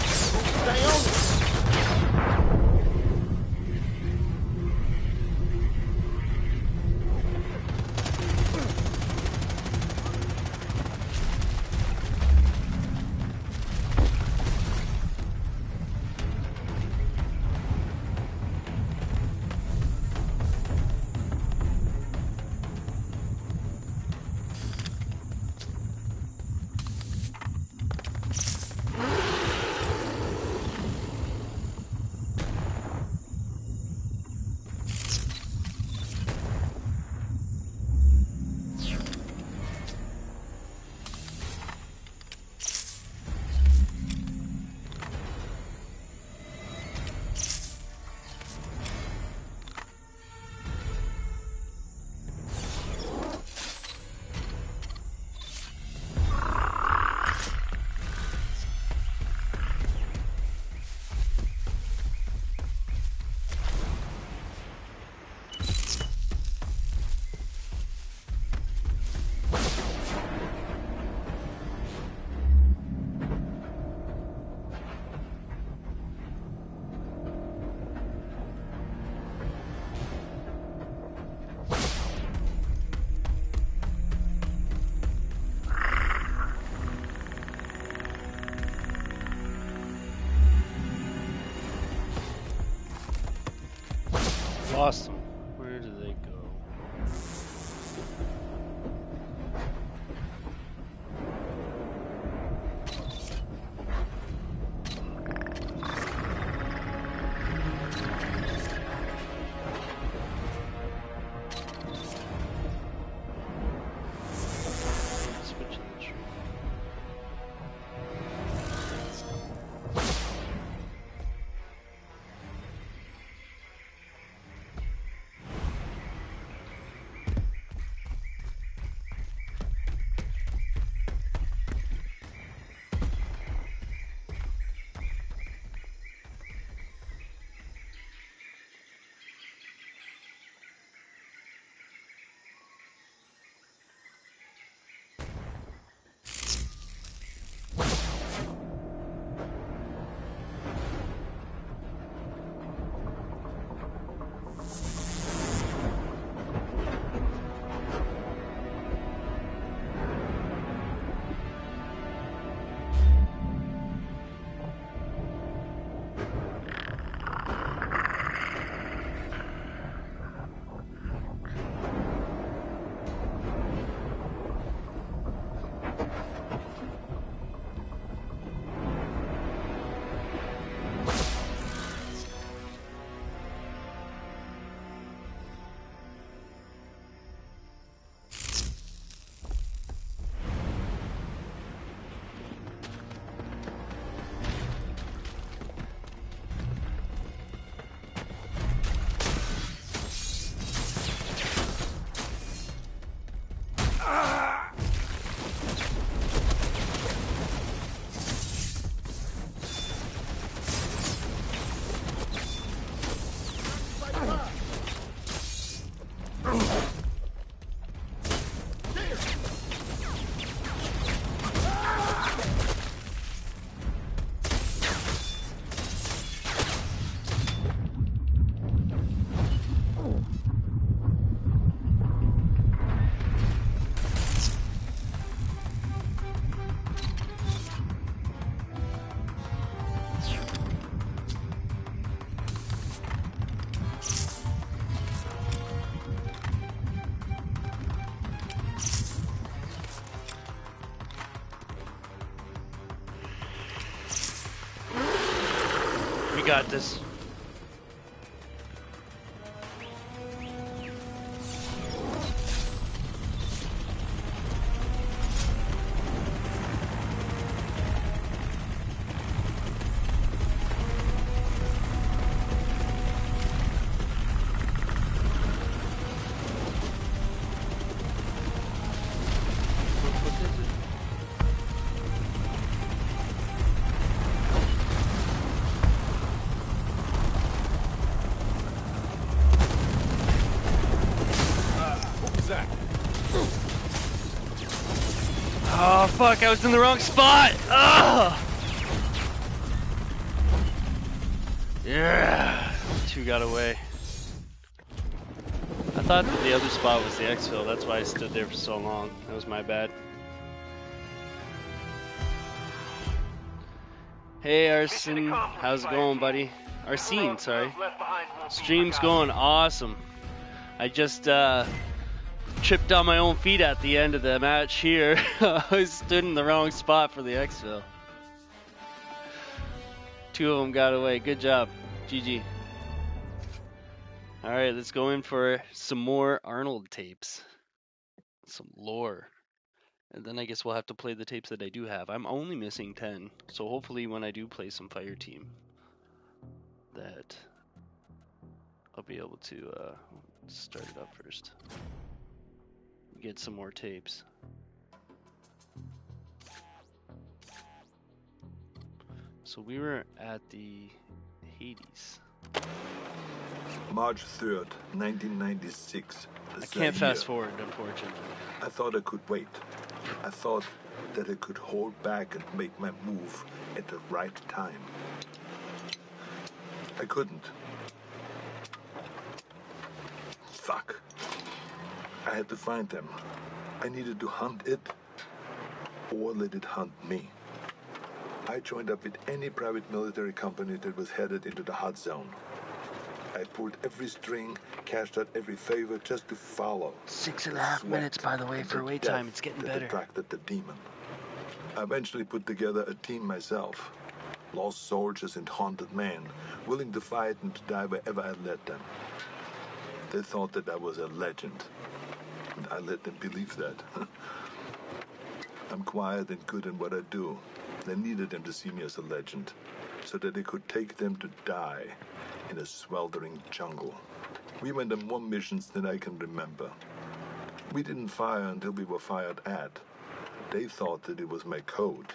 Lost them. Where do they go? Switching the tree. We got this. Oh fuck, I was in the wrong spot! Ugh! Yeah! 2 got away. I thought that the other spot was the exfil, that's why I stood there for so long. That was my bad. Hey Arsene, how's it going, buddy? Arsene, sorry. Stream's going awesome. I just tripped on my own feet at the end of the match here. I stood in the wrong spot for the exfil. 2 of them got away. Good job. GG. Alright, let's go in for some more Arnold tapes. Some lore. And then I guess we'll have to play the tapes that I do have. I'm only missing 10. So hopefully when I do play some Fire Team, that I'll be able to start it up first. Get some more tapes. So we were at the Hades. March 3rd, 1996. I can't fast forward, unfortunately. I thought I could wait. I thought that I could hold back and make my move at the right time. I couldn't. Fuck. I had to find them. I needed to hunt it or let it hunt me. I joined up with any private military company that was headed into the hot zone. I pulled every string, cashed out every favor just to follow. 6.5 minutes, by the way, for wait time. It's getting better. Attracted the demon. I eventually put together a team myself. Lost soldiers and haunted men, willing to fight and to die wherever I led them. They thought that I was a legend, and I let them believe that. I'm quiet and good in what I do. They needed them to see me as a legend, so that they could take them to die in a sweltering jungle. We went on more missions than I can remember. We didn't fire until we were fired at. They thought that it was my code.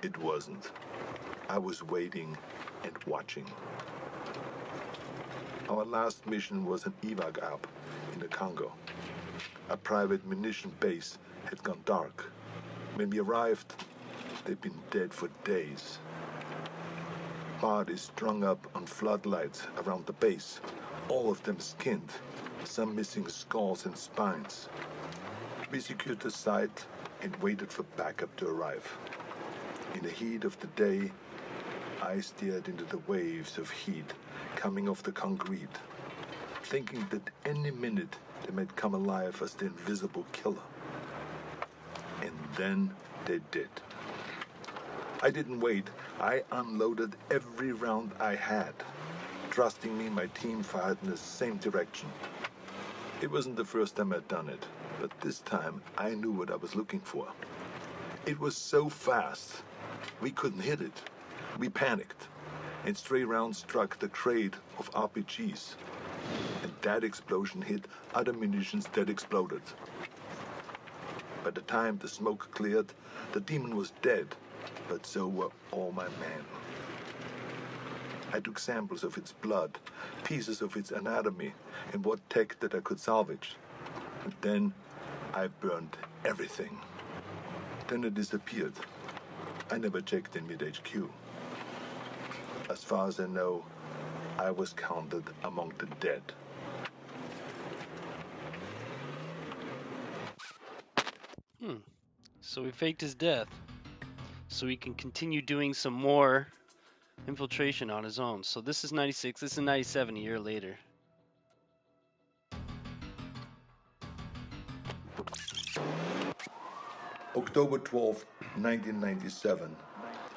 It wasn't. I was waiting and watching. Our last mission was an evac op in the Congo. A private munition base had gone dark. When we arrived, they'd been dead for days. Bodies strung up on floodlights around the base, all of them skinned, some missing skulls and spines. We secured the site and waited for backup to arrive. In the heat of the day, I stared into the waves of heat coming off the concrete, thinking that any minute they might come alive as the invisible killer. And then they did. I didn't wait. I unloaded every round I had. Trusting me, my team fired in the same direction. It wasn't the first time I'd done it, but this time I knew what I was looking for. It was so fast, we couldn't hit it. We panicked, and stray rounds struck the crate of RPGs. And that explosion hit other munitions that exploded. By the time the smoke cleared, the demon was dead, but so were all my men. I took samples of its blood, pieces of its anatomy, and what tech that I could salvage. And then I burned everything. Then it disappeared. I never checked in with HQ. As far as I know, I was counted among the dead. So we faked his death, so he can continue doing some more infiltration on his own. So this is 96, this is 97, a year later. October 12th, 1997,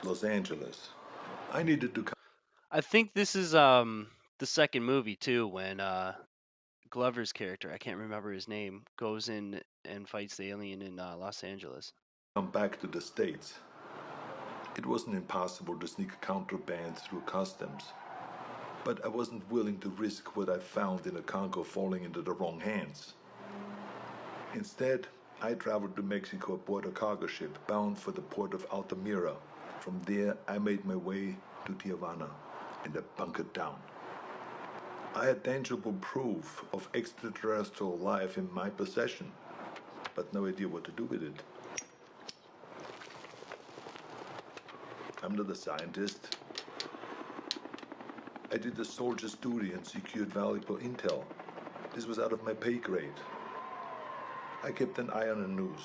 Los Angeles. I needed to come. I think this is the second movie too, when Glover's character, I can't remember his name, goes in and fights the alien in Los Angeles. Come back to the States. It wasn't impossible to sneak contraband through customs, but I wasn't willing to risk what I found in the Congo falling into the wrong hands. Instead, I traveled to Mexico aboard a cargo ship bound for the port of Altamira. From there, I made my way to Tijuana, and I bunkered down. I had tangible proof of extraterrestrial life in my possession, but no idea what to do with it. I'm not a scientist. I did a soldier's duty and secured valuable intel. This was out of my pay grade. I kept an eye on the news.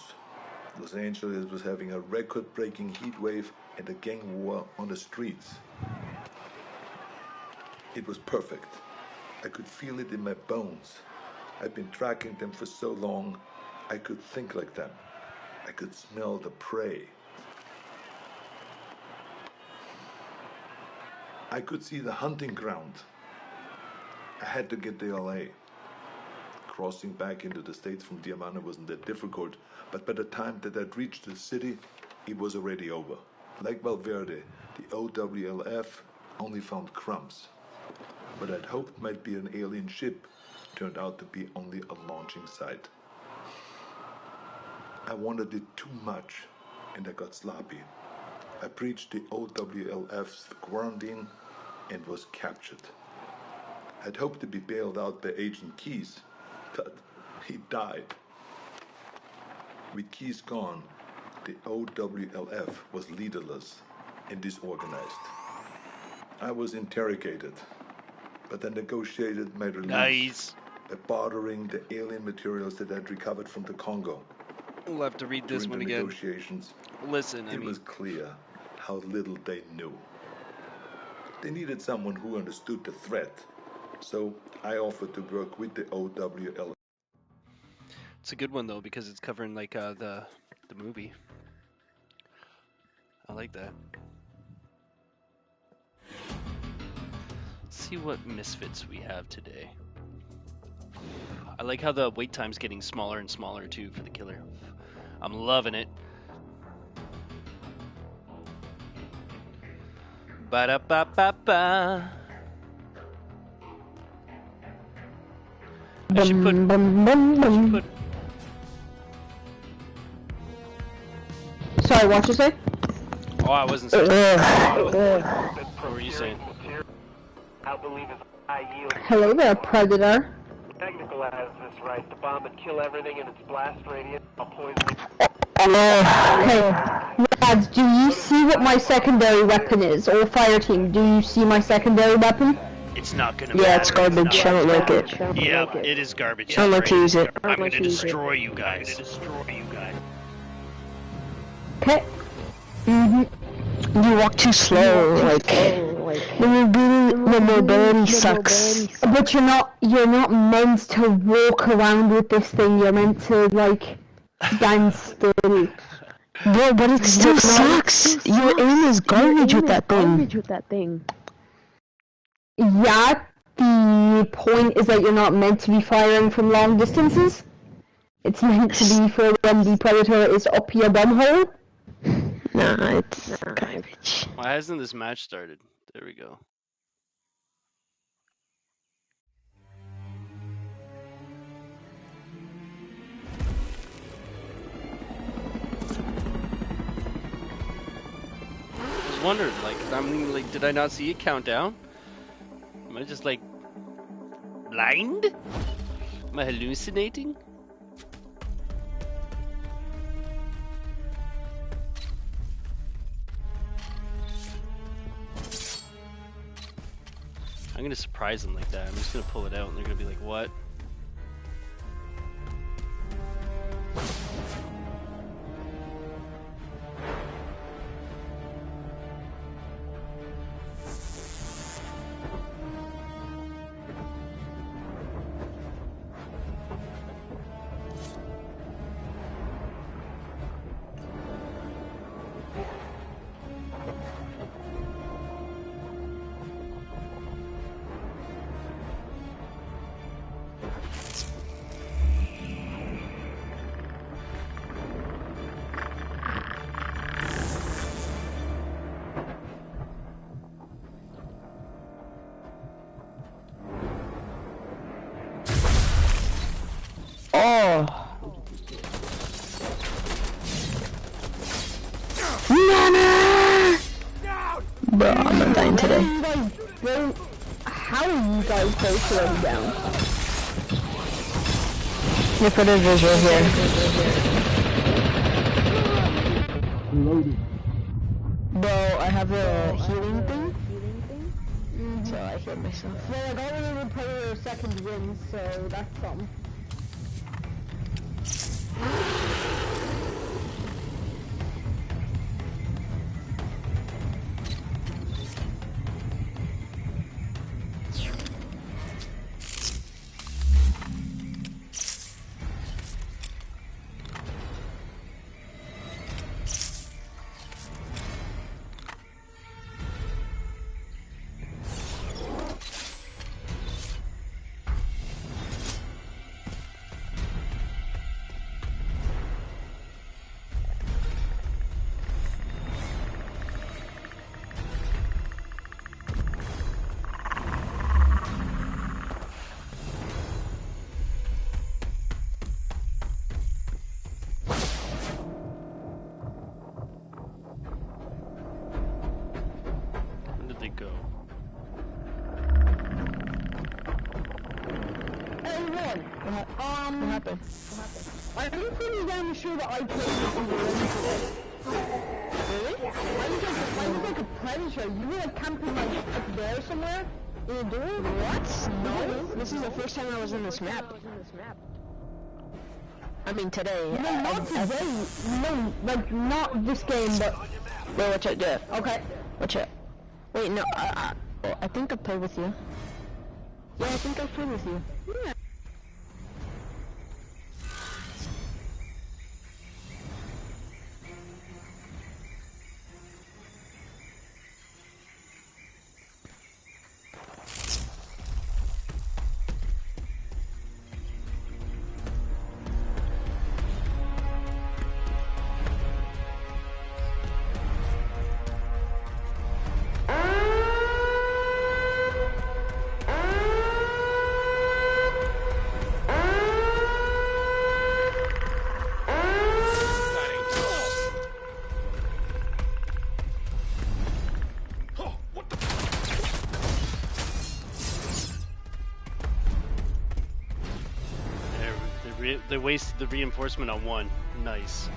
Los Angeles was having a record-breaking heat wave and a gang war on the streets. It was perfect. I could feel it in my bones. I'd been tracking them for so long, I could think like them. I could smell the prey. I could see the hunting ground. I had to get to LA. Crossing back into the States from Diamante wasn't that difficult, but by the time that I'd reached the city, it was already over. Like Valverde, the OWLF only found crumbs. What I'd hoped might be an alien ship turned out to be only a launching site. I wanted it too much, and I got sloppy. I breached the OWLF's quarantine and was captured. I'd hoped to be bailed out by Agent Keys, but he died. With Keys gone, the OWLF was leaderless and disorganized. I was interrogated, but I negotiated my release Nice. by bartering the alien materials that I'd recovered from the Congo. We'll have to read this During one the again. negotiations, Listen, I it mean, was clear how little they knew. They needed someone who understood the threat, so I offered to work with the OWL. it's a good one though because it's covering like the movie. I like that. Let's see what misfits we have today. I like how the wait time's getting smaller and smaller too for the killer. I'm loving it. Ba-da-ba-ba-ba. I should put Sorry, what you say? Oh, I wasn't saying. What were you saying? Hello there, Predator. Technical has this right to bomb and kill everything in its blast radius while poisoning. Hey, lads, do you see what my secondary weapon is? Or fire team, do you see my secondary weapon? It's not gonna Yeah, matter. it's garbage. I don't like it. Yeah, it is garbage. I don't like to use it. I'm gonna destroy you guys. Okay. You walk too slow, like the mobility sucks. But you're not meant to walk around with this thing, you're meant to, like, dance still. Bro, but it still sucks! Your aim is garbage with that thing. Yeah, the point is that you're not meant to be firing from long distances. It's meant to be for when the predator is up your bumhole. Nah, it's garbage. Why hasn't this match started? There we go. I was wondering, like, did I not see it count down? Am I just like blind? Am I hallucinating? I'm gonna surprise them like that. I'm just gonna pull it out and they're gonna be like, what? Oh! Nana! Bro, I'm not dying today. How are you guys both slowing down? Your predator's right here. Bro, I have a healing thing. So I killed myself. Well, I got rid of the Predator second win, so that's something. Where did they go? Everyone, What happened? I'm pretty damn sure that I played this in the room. Really? I was like a predator. You were like camping like up there somewhere in a door. What? No, this is the first time I was in this map. I mean today. No, not today. No, like not this game, but. Wait, watch out, yeah. Okay. Watch out. Wait, no, I think I played with you. Yeah, I think I played with you. Yeah. They wasted the reinforcement on one. Nice.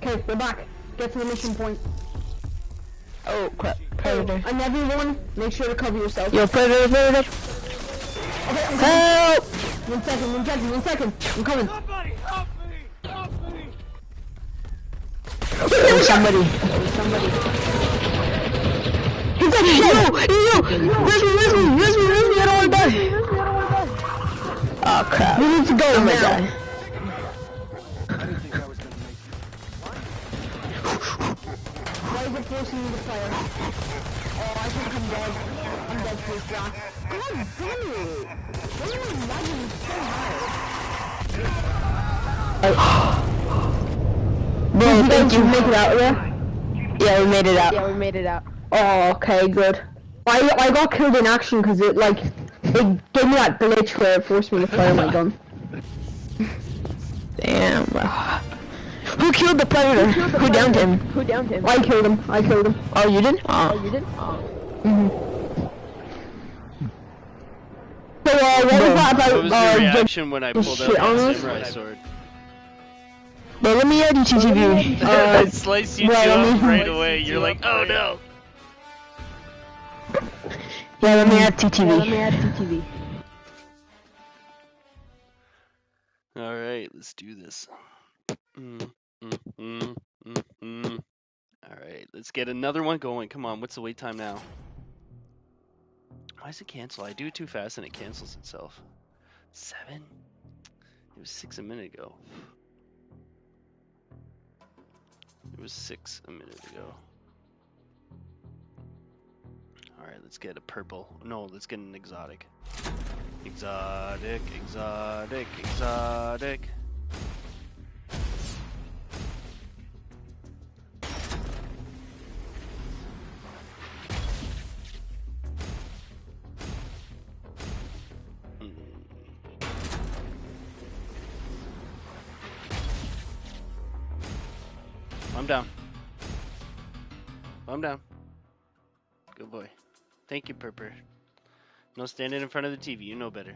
Okay, we're back. Get to the mission point. Oh crap, Predator. And everyone, make sure to cover yourself. Yo, Predator, Predator. Okay, I'm coming. Help! 1 second, 1 second, 1 second. I'm coming. Somebody help me! Help me! Oh, somebody. He's like, yo! Res me, I don't wanna die. Oh crap. We need to go now. Die. I didn't think I was gonna make it. Why is it forcing me to fire? Oh, I think I'm dead. I'm dead to this rock. God damn it! Why are you lagging so high? Bro, thank you. Make it out of there? Yeah, we made it out. Yeah, we made it out. Oh, okay, good. I got killed in action because it gave me that glitch where it forced me to fire my gun. Damn, bro. Who killed the Predator? Who downed him? I killed him. Oh, you did? Oh. So, what was that about? What was your reaction when I pulled out that samurai sword? Bro, let me add you TTV. I sliced you up right away. You're like, oh no. Yeah, let me add TTV. Alright, let's do this. Alright, let's get another one going. Come on, what's the wait time now? Why does it cancel? I do it too fast and it cancels itself. 7? It was 6 a minute ago. It was 6 a minute ago. Alright, let's get a purple. No, let's get an exotic. Exotic. I'm down. Good boy. Thank you, Purper. No standing in front of the TV. You know better.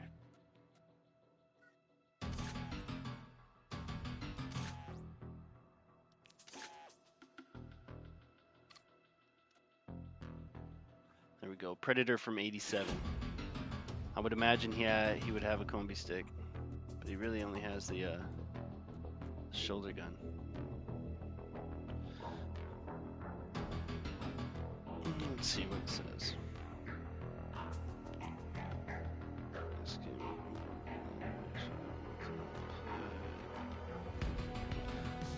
There we go. Predator from '87. I would imagine he would have a combi stick, but he really only has the shoulder gun. Let's see what it says.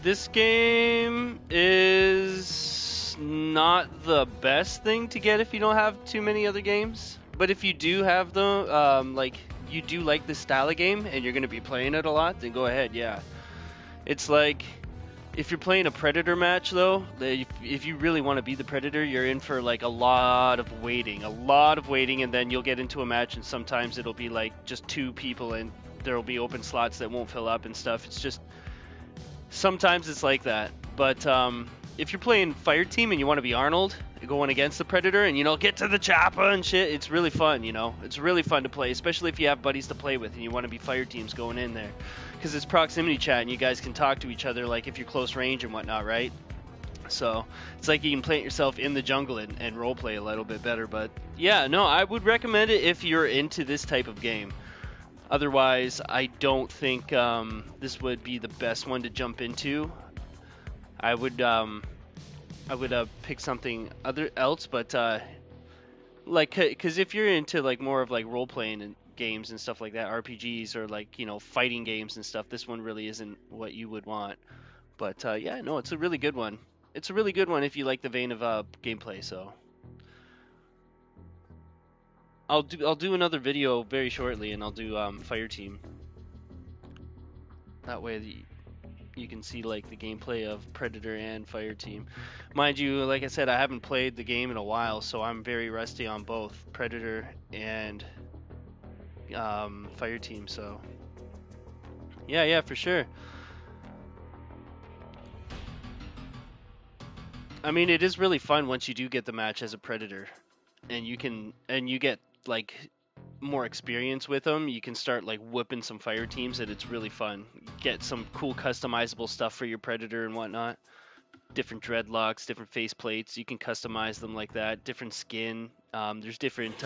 This game is not the best thing to get if you don't have too many other games. But if you do have them, like you do like this style of game and you're going to be playing it a lot, then go ahead, yeah. It's like if you're playing a Predator match though, if you really want to be the Predator, you're in for like a lot of waiting, and then you'll get into a match and sometimes it'll be like just 2 people and there'll be open slots that won't fill up and stuff. It's just, sometimes it's like that. But if you're playing Fire Team and you want to be Arnold, going against the Predator and, you know, get to the chopper and shit, it's really fun, you know. It's really fun to play, especially if you have buddies to play with and you want to be Fire Teams going in there. Because it's proximity chat and you guys can talk to each other like if you're close range and whatnot, right? So it's like you can plant yourself in the jungle and roleplay a little bit better. But yeah, no, I would recommend it if you're into this type of game. Otherwise, I don't think this would be the best one to jump into. I would pick something else, but like, because if you're into like more of like role playing and games and stuff like that, RPGs or like, you know, fighting games and stuff, this one really isn't what you would want. But yeah, no, it's a really good one. It's a really good one if you like the vein of gameplay. So I'll do another video very shortly, and I'll do Fire Team. That way you can see like the gameplay of Predator and Fire Team. Mind you, like I said, I haven't played the game in a while, so I'm very rusty on both Predator and Fire Team. So yeah, for sure. I mean, it is really fun once you do get the match as a Predator, and you get like more experience with them. You can start like whooping some Fire Teams, and it's really fun. Get some cool customizable stuff for your Predator and whatnot. Different dreadlocks, different face plates. You can customize them like that. Different skin. There's different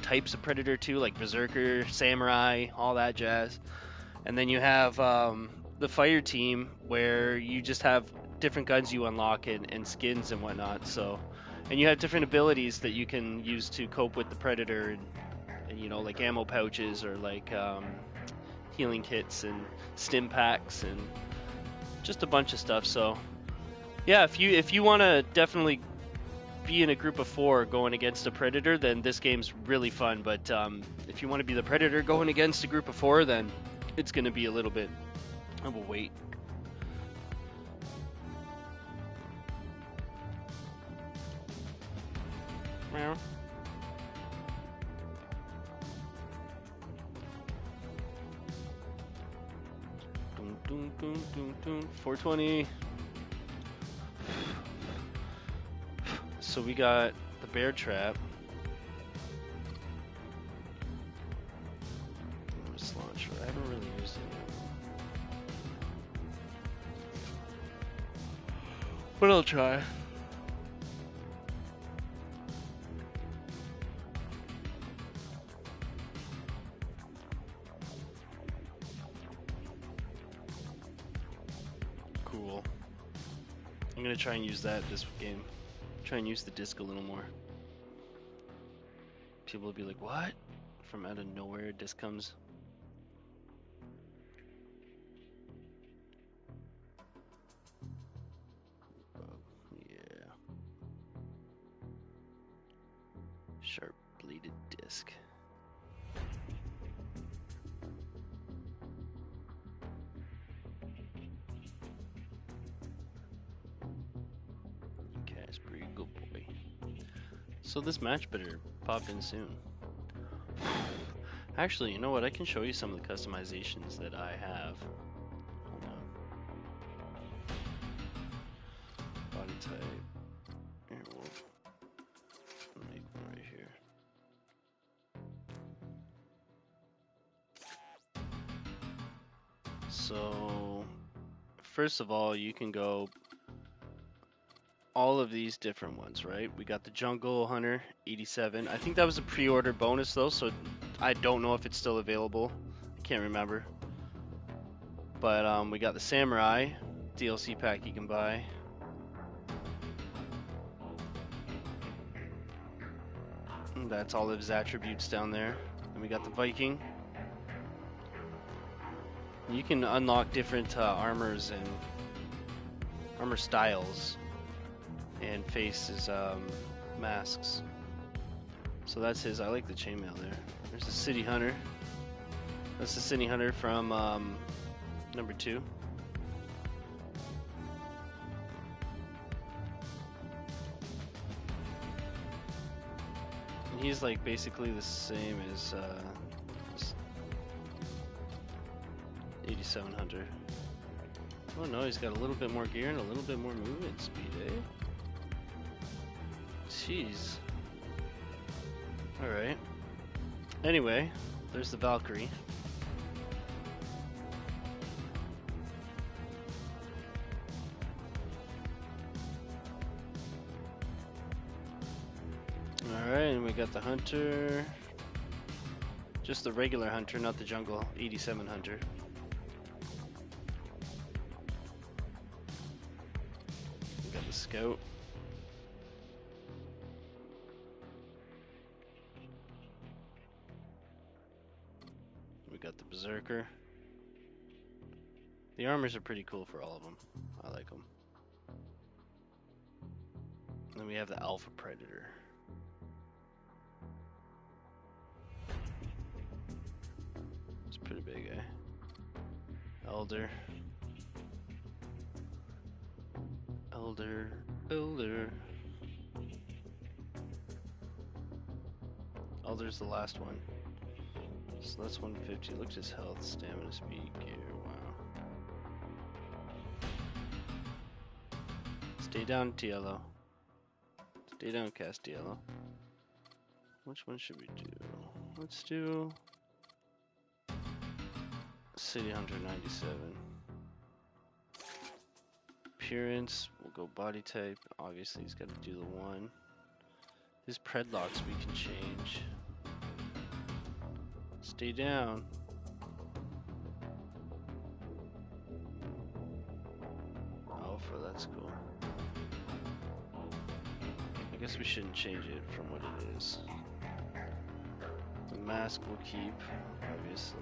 types of Predator too, like Berserker, Samurai, all that jazz. And then you have the Fire Team, where you just have different guns you unlock and skins and whatnot. So, and you have different abilities that you can use to cope with the Predator, and you know, like ammo pouches or like healing kits and stim packs and just a bunch of stuff. So yeah, if you want to definitely be in a group of 4 going against a Predator, then this game's really fun. But if you want to be the Predator going against a group of 4, then it's going to be a little bit of a wait. Meow. Dun, dun, dun, dun. 420. So we got the bear trap. Launcher. I haven't really used it yet. But I'll try. Cool. I'm gonna try and use that this game. Try and use the disc a little more. People will be like, what? From out of nowhere, a disc comes. Yeah. Sharp bladed disc. Casper, good boy. So this match better pop in soon. Actually, you know what? I can show you some of the customizations that I have. Hold on. Body type. Here, we'll make one right here. So, first of all, you can go all of these different ones, right? We got the Jungle Hunter 87. I think that was a pre-order bonus though, so I don't know if it's still available. I can't remember. But we got the Samurai DLC pack you can buy. And that's all of his attributes down there. And we got the Viking. You can unlock different armors and armor styles and faces masks. So that's his. I like the chainmail there. There's the City Hunter. That's the City Hunter from number 2. And he's like basically the same as 87 Hunter. Oh no, he's got a little bit more gear and a little bit more movement speed, eh? Jeez. Alright. Anyway, there's the Valkyrie. Alright, and we got the Hunter. Just the regular Hunter, not the Jungle 87 Hunter. We got the Scout. We got the Berserker. The armors are pretty cool for all of them. I like them. Then we have the Alpha Predator. It's pretty big, eh? Elder. Elder's the last one. So that's 150. Look at his health, stamina, speed, gear. Wow. Stay down, Tielo. Stay down, Castiello. Which one should we do? Let's do City Hunter 97. Appearance, we'll go body type. Obviously, he's got to do the 1. His predlocks we can change. Stay down. Alpha, that's cool. I guess we shouldn't change it from what it is. The mask we'll keep, obviously.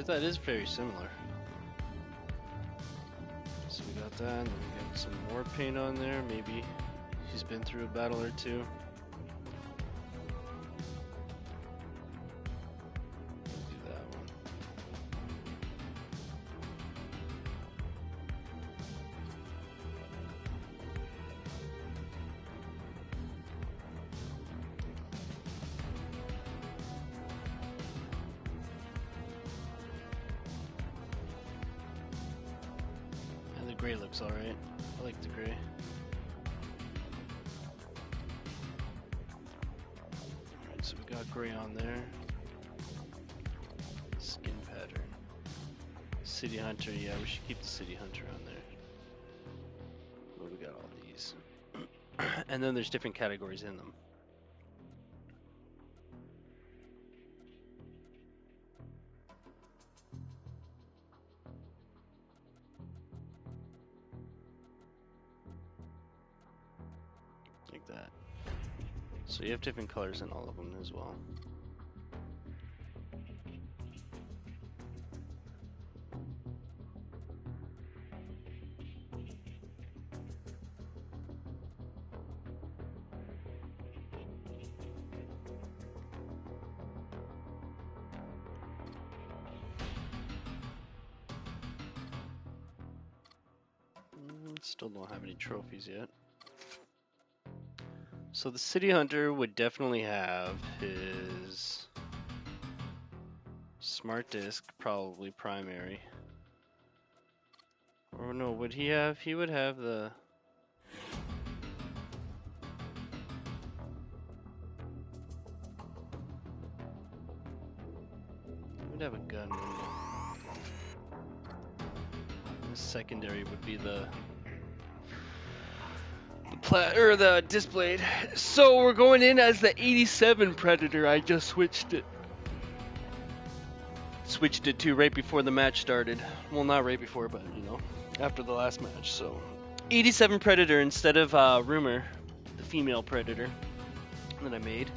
That is very similar. So we got that, and then we got some more paint on there. Maybe he's been through a battle or two. We'll do that one. Gray looks alright. I like the gray. Alright, so we got gray on there. Skin pattern. City Hunter, yeah, we should keep the City Hunter on there. Well, we got all these. And then there's different categories in them. Like that. So you have different colors in all of them as well. Still don't have any trophies yet. So the City Hunter would definitely have his Smart disk, probably primary. Or no, would he have? He would have the... He would have a gun, wouldn't he? The secondary would be the the disc blade. So we're going in as the 87 Predator. I just switched it to right before the match started. Well, not right before, but you know, after the last match. So 87 Predator instead of Rumor, the female Predator that I made.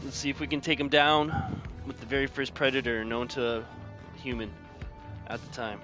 Let's see if we can take him down with the very first Predator known to a human at the time.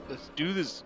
Let's do this.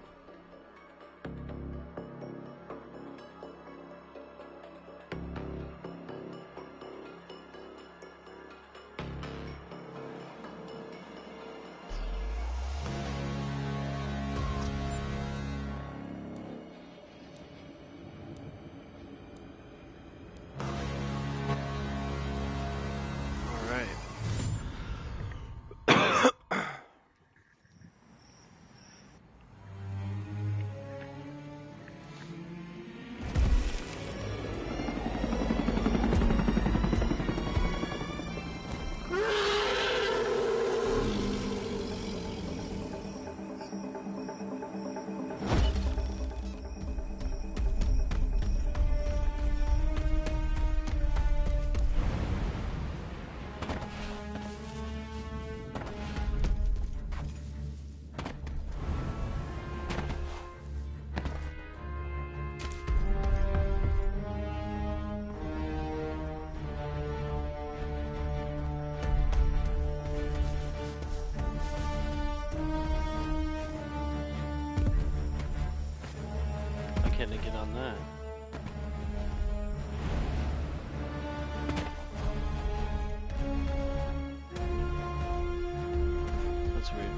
Can I get on that? That's weird.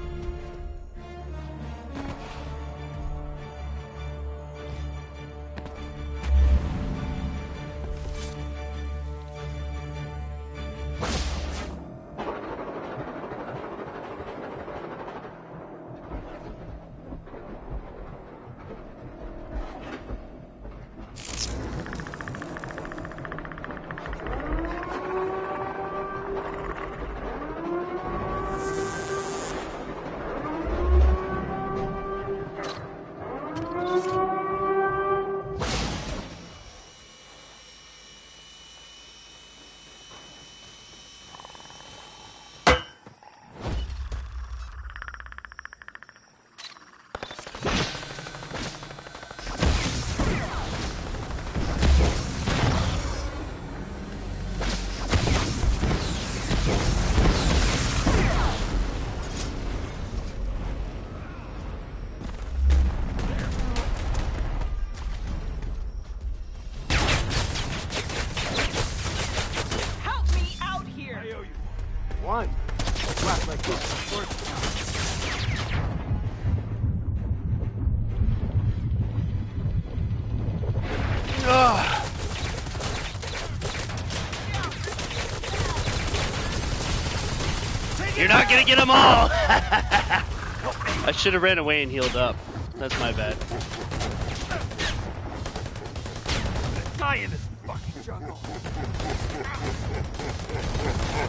You're not gonna get them all! I should have ran away and healed up. That's my bad. Die in this fucking jungle.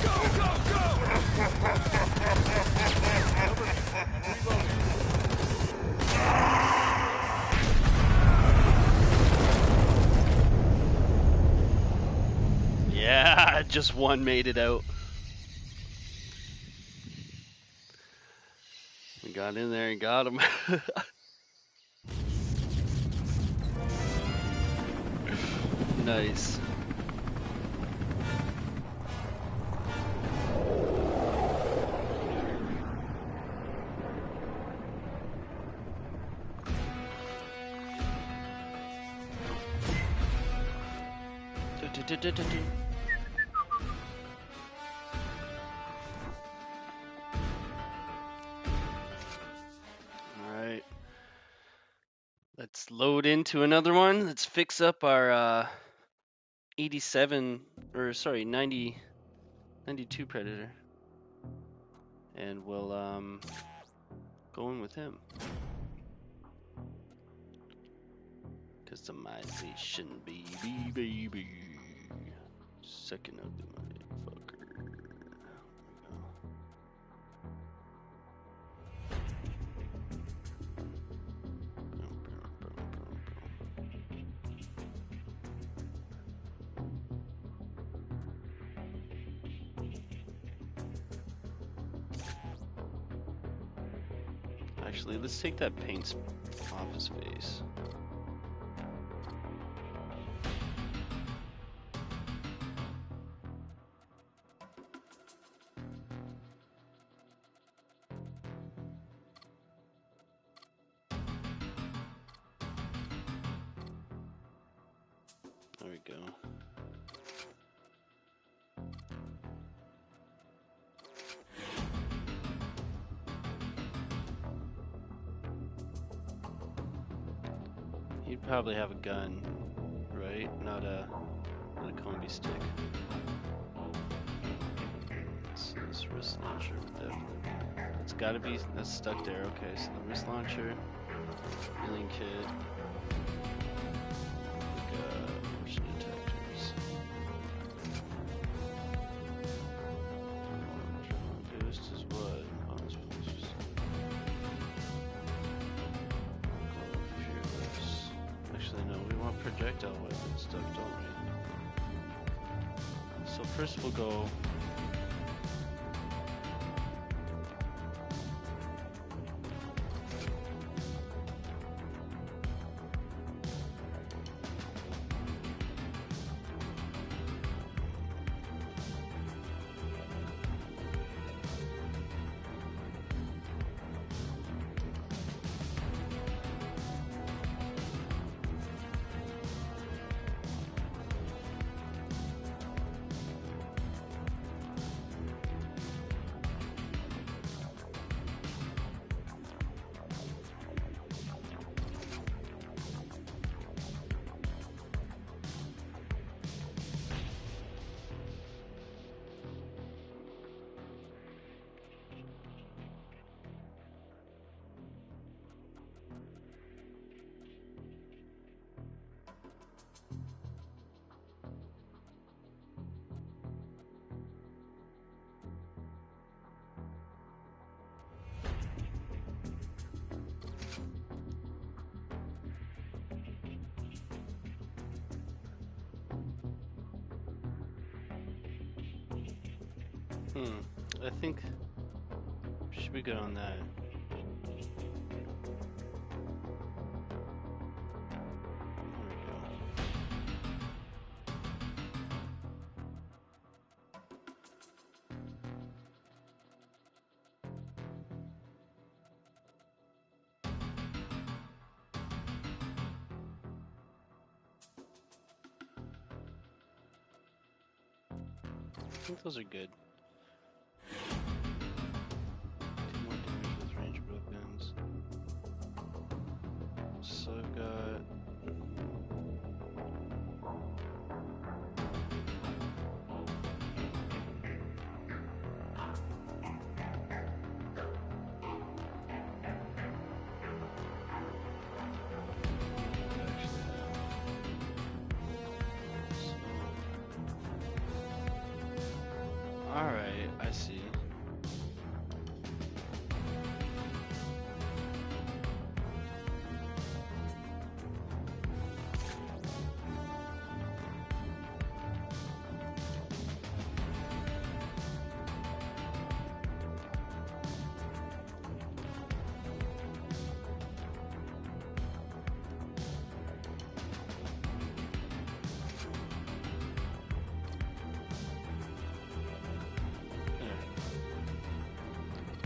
Go, go, go! just one made it out. We got in there and got him. Nice. Alright. Let's load into another one. Let's fix up our 87, or sorry, 92 Predator. And we'll go in with him. Customization, baby. Second ugly motherfucker. There we go. Actually, let's take that paint off his face. There we go. He'd probably have a gun, right? Not a combi stick. This wrist launcher, definitely. It's gotta be, that's stuck there. Okay, so the wrist launcher, healing kit, motion detectors. Boost is what? Actually, no, we want projectile weapon stuff, don't we? So first we'll go. I think should be good on that. There we go. I think those are good. So I've got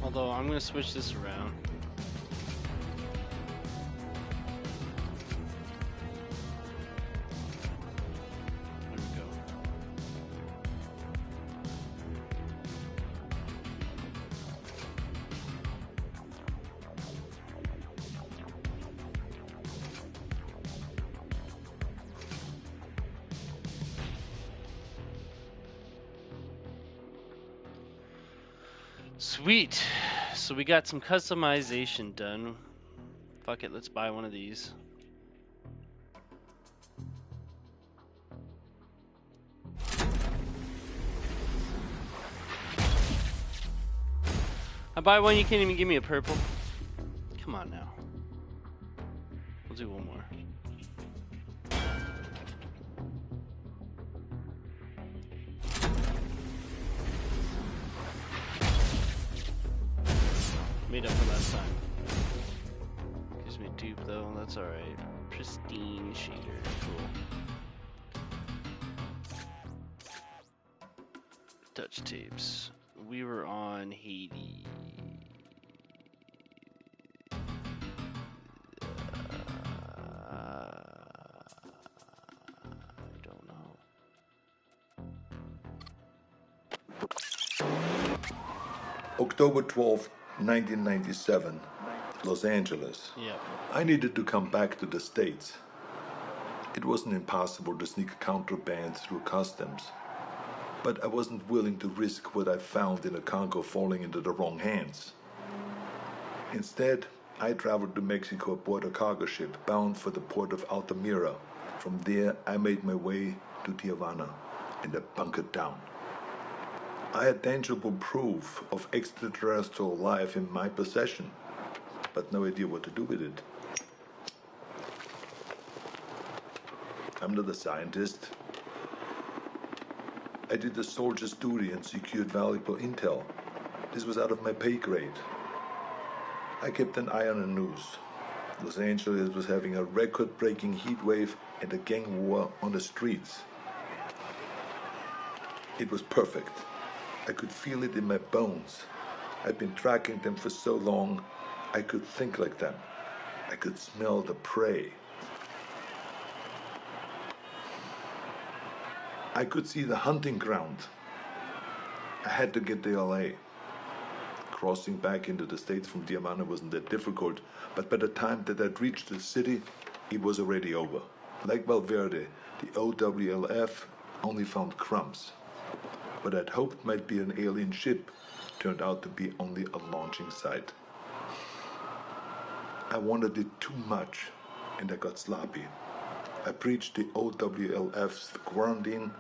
Although I'm gonna switch this around. There we go. Sweet. So we got some customization done. Fuck it, let's buy one of these. I buy one, you can't even give me a purple. Come on now. We'll do one more. Made up for last time. Gives me a dupe though, that's alright. Pristine shader, cool. Dutch tapes. We were on Haiti. I don't know. October 12th, 1997, Los Angeles. Yep. I needed to come back to the States. It wasn't impossible to sneak contraband through customs, but I wasn't willing to risk what I found in the Congo falling into the wrong hands. Instead, I traveled to Mexico aboard a cargo ship bound for the port of Altamira. From there, I made my way to Tijuana and I bunkered down. I had tangible proof of extraterrestrial life in my possession, but no idea what to do with it. I'm not a scientist. I did a soldier's duty and secured valuable intel. This was out of my pay grade. I kept an eye on the news. Los Angeles was having a record-breaking heat wave and a gang war on the streets. It was perfect. I could feel it in my bones. I'd been tracking them for so long, I could think like them. I could smell the prey. I could see the hunting ground. I had to get to LA. Crossing back into the States from Tijuana wasn't that difficult, but by the time that I'd reached the city, it was already over. Like Valverde, the OWLF only found crumbs. What I'd hoped might be an alien ship turned out to be only a launching site. I wanted it too much, and I got sloppy. I breached the OWLF's quarantine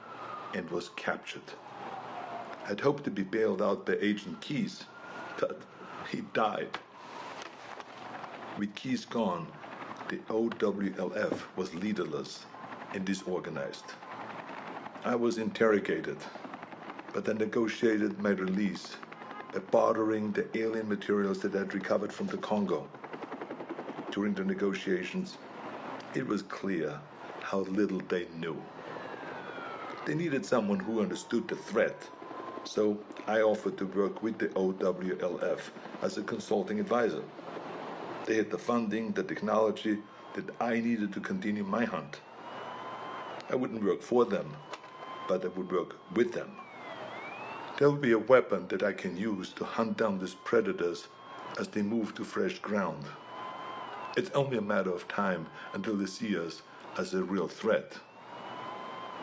and was captured. I'd hoped to be bailed out by Agent Keys, but he died. With Keys gone, the OWLF was leaderless and disorganized. I was interrogated, but I negotiated my release by bartering the alien materials that I'd recovered from the Congo. During the negotiations, it was clear how little they knew. They needed someone who understood the threat, so I offered to work with the OWLF as a consulting advisor. They had the funding, the technology that I needed to continue my hunt. I wouldn't work for them, but I would work with them. There will be a weapon that I can use to hunt down these predators as they move to fresh ground. It's only a matter of time until they see us as a real threat.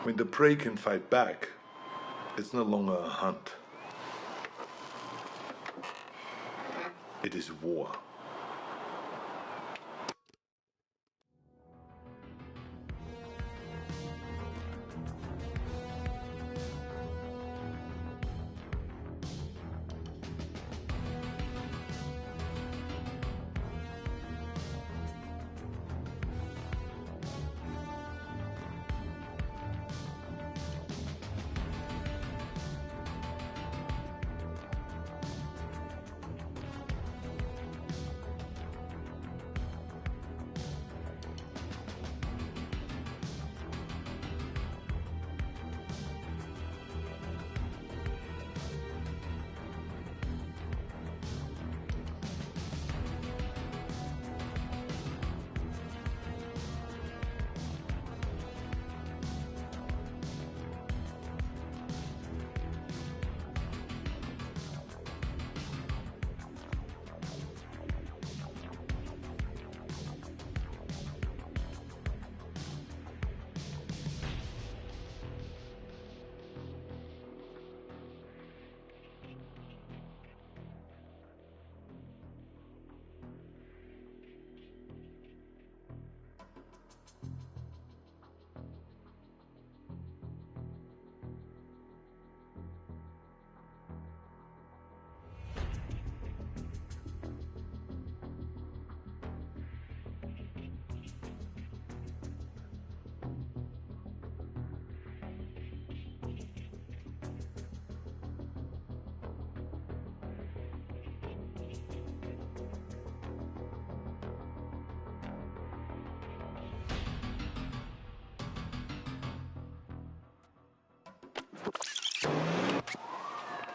When the prey can fight back, it's no longer a hunt. It is war.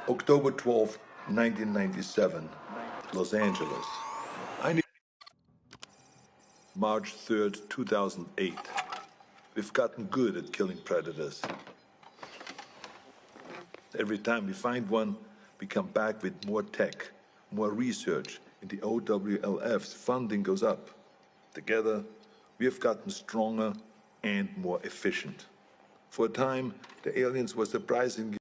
October 12th, 1997, Los Angeles. March 3rd, 2008. We've gotten good at killing predators. Every time we find one, we come back with more tech, more research, and the OWLF's funding goes up. Together, we have gotten stronger and more efficient. For a time, the aliens were surprisingly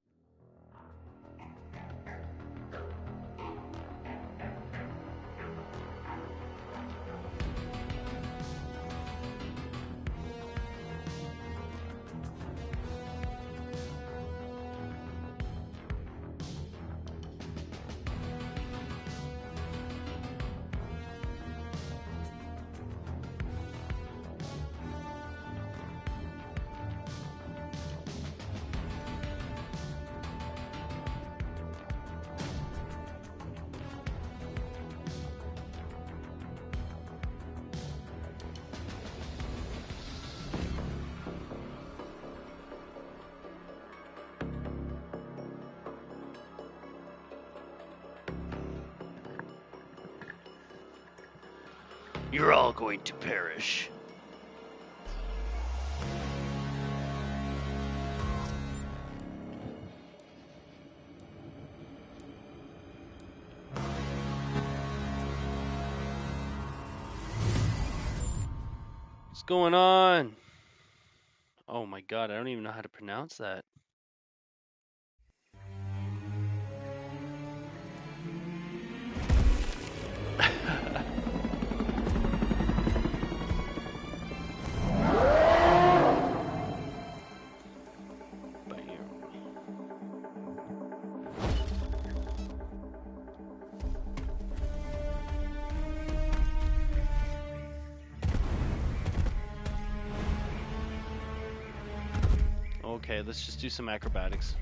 You're all going to perish. What's going on? Oh my god, I don't even know how to pronounce that. Okay, let's just do some acrobatics.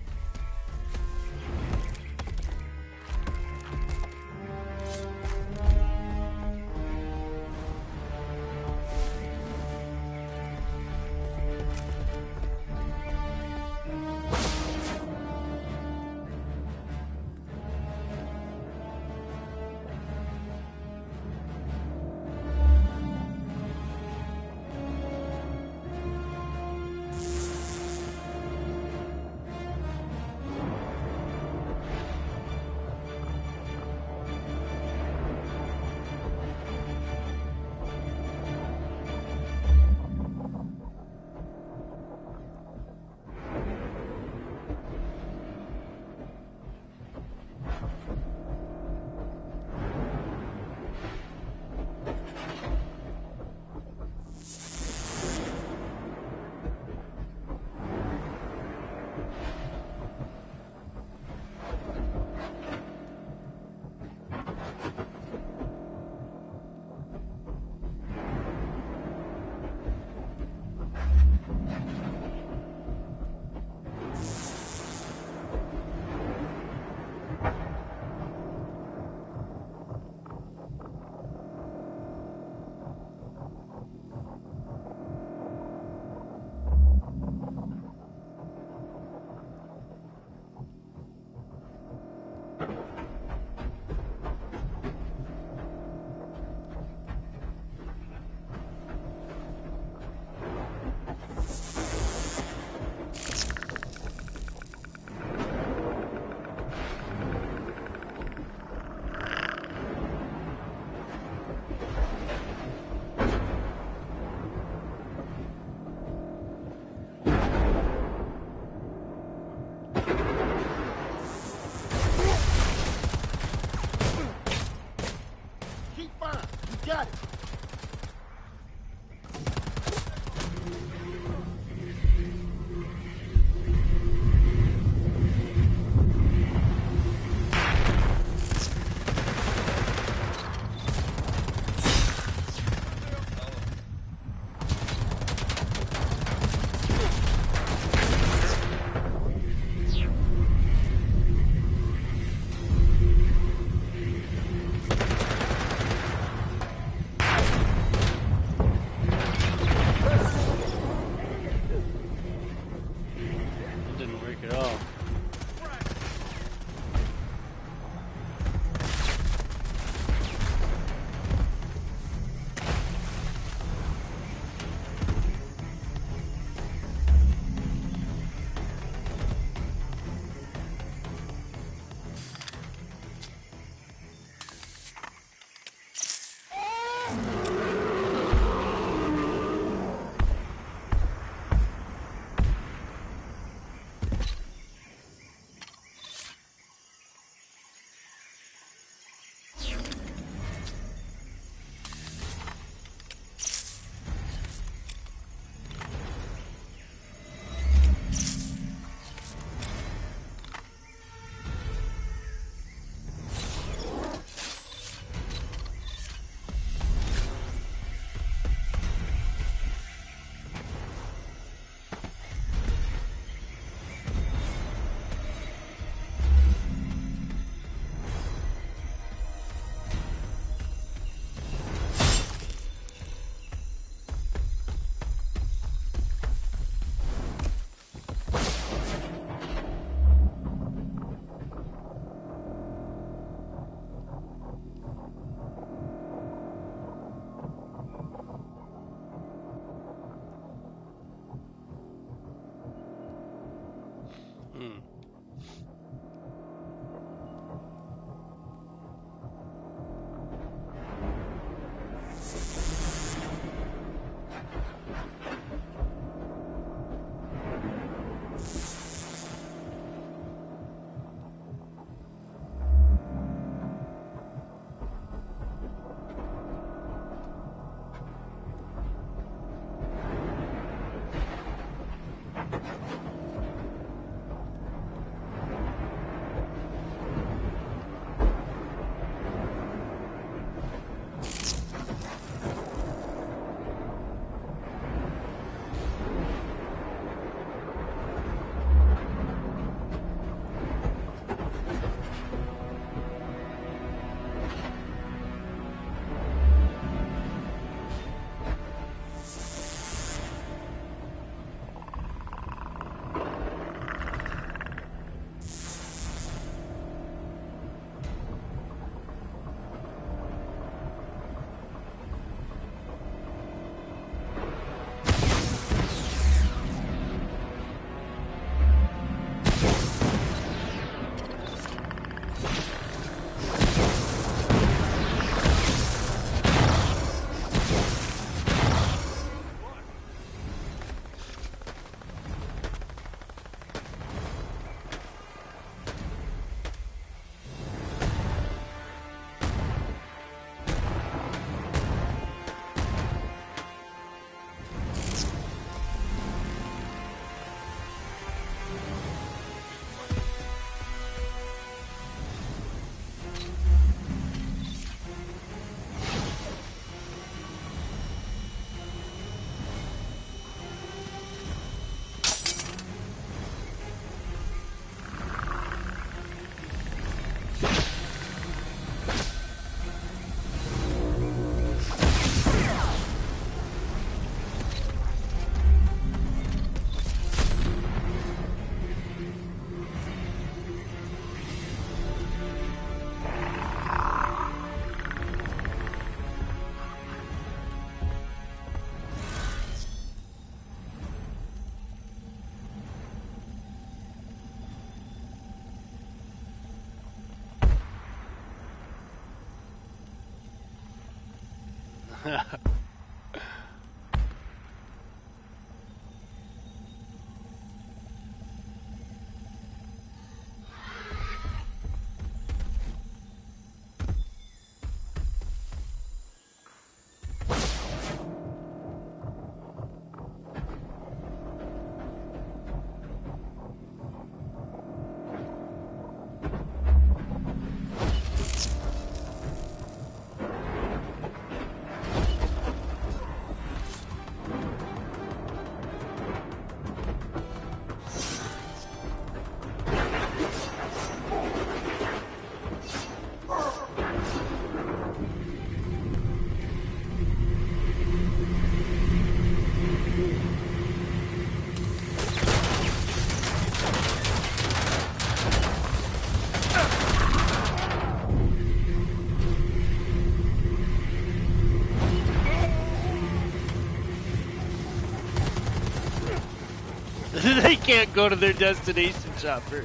They can't go to their destination, Chopper.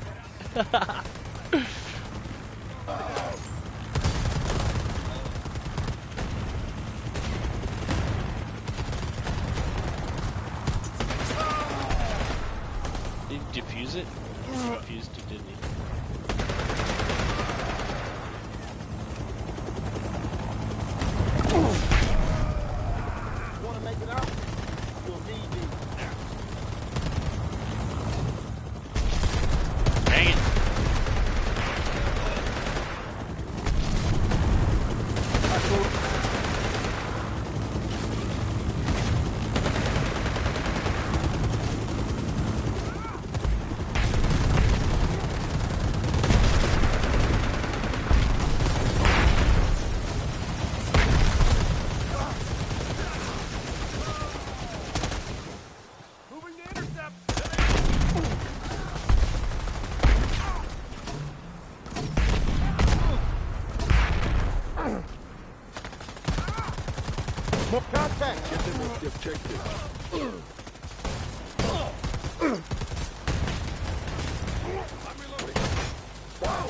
Did he defuse it? He defused it, didn't he? Want to make it out? We'll need you. Dang it. Moving to intercept. More contact. Get them off the objective. I'm reloading. Whoa!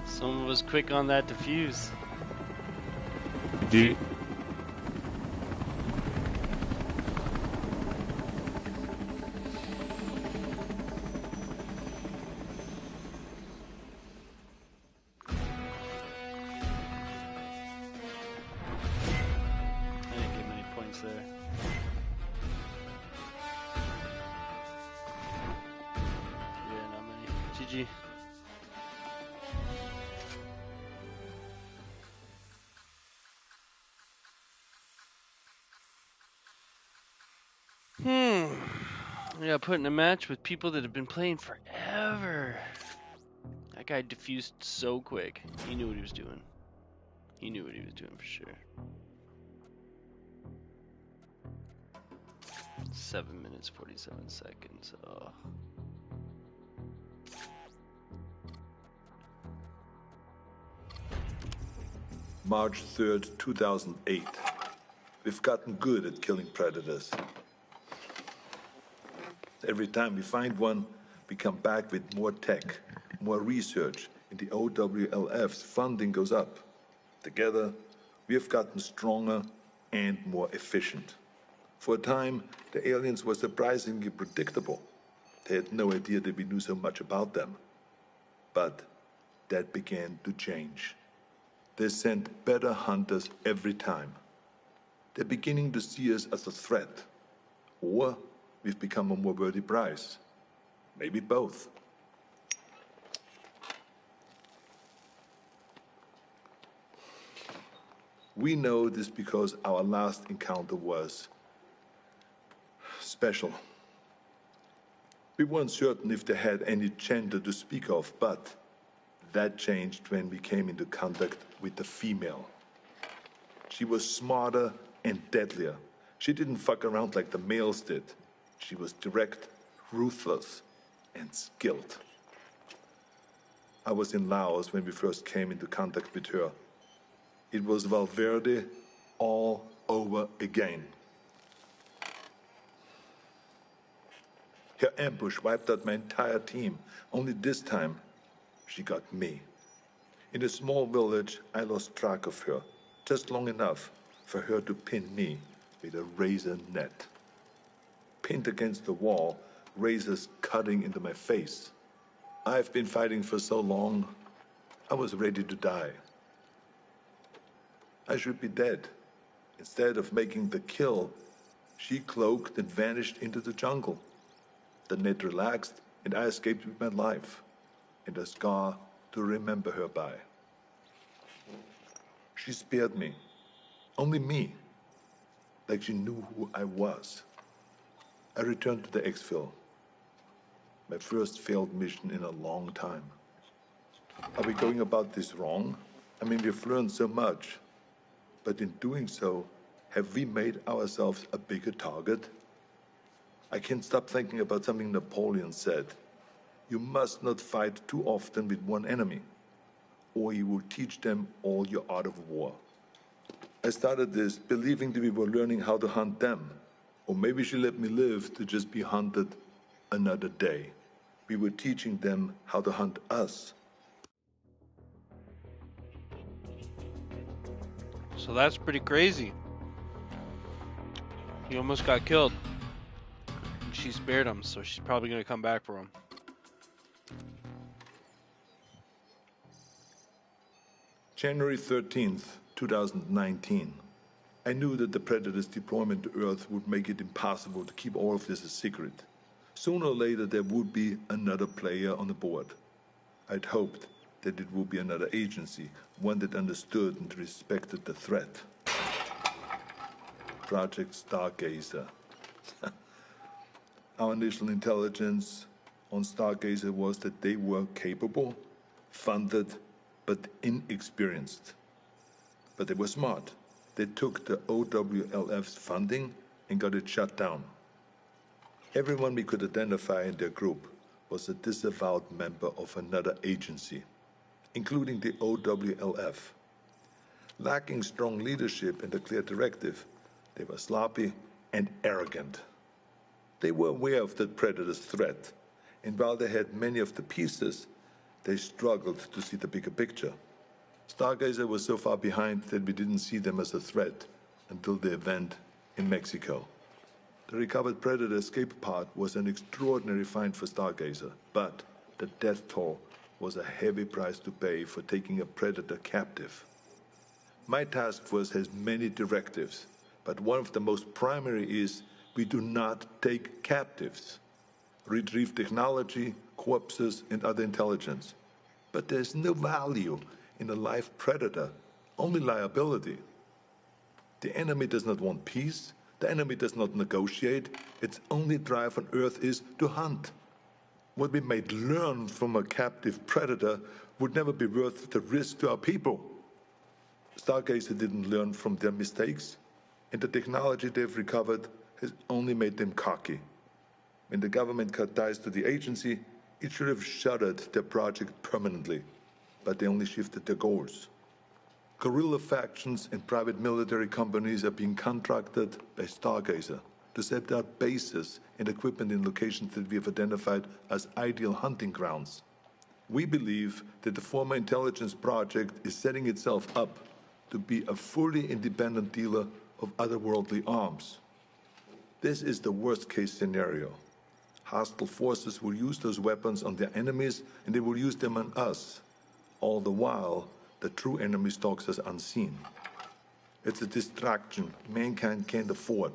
Someone was quick on that defuse. Dude. I didn't get many points there. Yeah, not many. GG. Yeah, put in a match with people that have been playing forever. That guy diffused so quick. He knew what he was doing. He knew what he was doing for sure. 7 minutes, 47 seconds. Oh. March 3rd, 2008. We've gotten good at killing predators. Every time we find one, we come back with more tech, more research, and the OWLF's funding goes up. Together, we have gotten stronger and more efficient. For a time, the aliens were surprisingly predictable. They had no idea that we knew so much about them. But that began to change. They sent better hunters every time. They're beginning to see us as a threat. Or we've become a more worthy prize. Maybe both. We know this because our last encounter was special. We weren't certain if they had any gender to speak of, but that changed when we came into contact with the female. She was smarter and deadlier. She didn't fuck around like the males did. She was direct, ruthless, and skilled. I was in Laos when we first came into contact with her. It was Valverde all over again. Her ambush wiped out my entire team. Only this time, she got me. In a small village, I lost track of her, just long enough for her to pin me with a razor net. Pinned against the wall, razors cutting into my face. I've been fighting for so long, I was ready to die. I should be dead. Instead of making the kill, she cloaked and vanished into the jungle. The net relaxed, and I escaped with my life, and a scar to remember her by. She spared me. Only me. Like she knew who I was. I returned to the exfil. My first failed mission in a long time. Are we going about this wrong? I mean, we've learned so much. But in doing so, have we made ourselves a bigger target? I can't stop thinking about something Napoleon said. You must not fight too often with one enemy, or you will teach them all your art of war. I started this believing that we were learning how to hunt them, or maybe she let me live to just be hunted another day. We were teaching them how to hunt us. So that's pretty crazy. He almost got killed. And she spared him, so she's probably going to come back for him. January 13th, 2019. I knew that the Predator's deployment to Earth would make it impossible to keep all of this a secret. Sooner or later, there would be another player on the board. I'd hoped that it would be another agency, one that understood and respected the threat. Project Stargazer. Our initial intelligence on Stargazer was that they were capable, funded, but inexperienced. But they were smart. They took the OWLF's funding and got it shut down. Everyone we could identify in their group was a disavowed member of another agency, including the OWLF. Lacking strong leadership and a clear directive, they were sloppy and arrogant. They were aware of the Predator's threat, and while they had many of the pieces, they struggled to see the bigger picture. Stargazer was so far behind that we didn't see them as a threat until the event in Mexico. The recovered Predator escape pod was an extraordinary find for Stargazer, but the death toll was a heavy price to pay for taking a Predator captive. My task force has many directives, but one of the most primary is we do not take captives. Retrieve technology, corpses, and other intelligence. But there's no value in a live Predator, only liability. The enemy does not want peace. The enemy does not negotiate. Its only drive on Earth is to hunt. What we might learn from a captive Predator would never be worth the risk to our people. Stargazer didn't learn from their mistakes, and the technology they've recovered has only made them cocky. When the government cut ties to the agency, it should have shuttered their project permanently, but they only shifted their goals. Guerrilla factions and private military companies are being contracted by Stargazer to set out bases and equipment in locations that we have identified as ideal hunting grounds. We believe that the former intelligence project is setting itself up to be a fully independent dealer of otherworldly arms. This is the worst-case scenario. Hostile forces will use those weapons on their enemies, and they will use them on us. All the while, the true enemy stalks us unseen. It's a distraction mankind can't afford.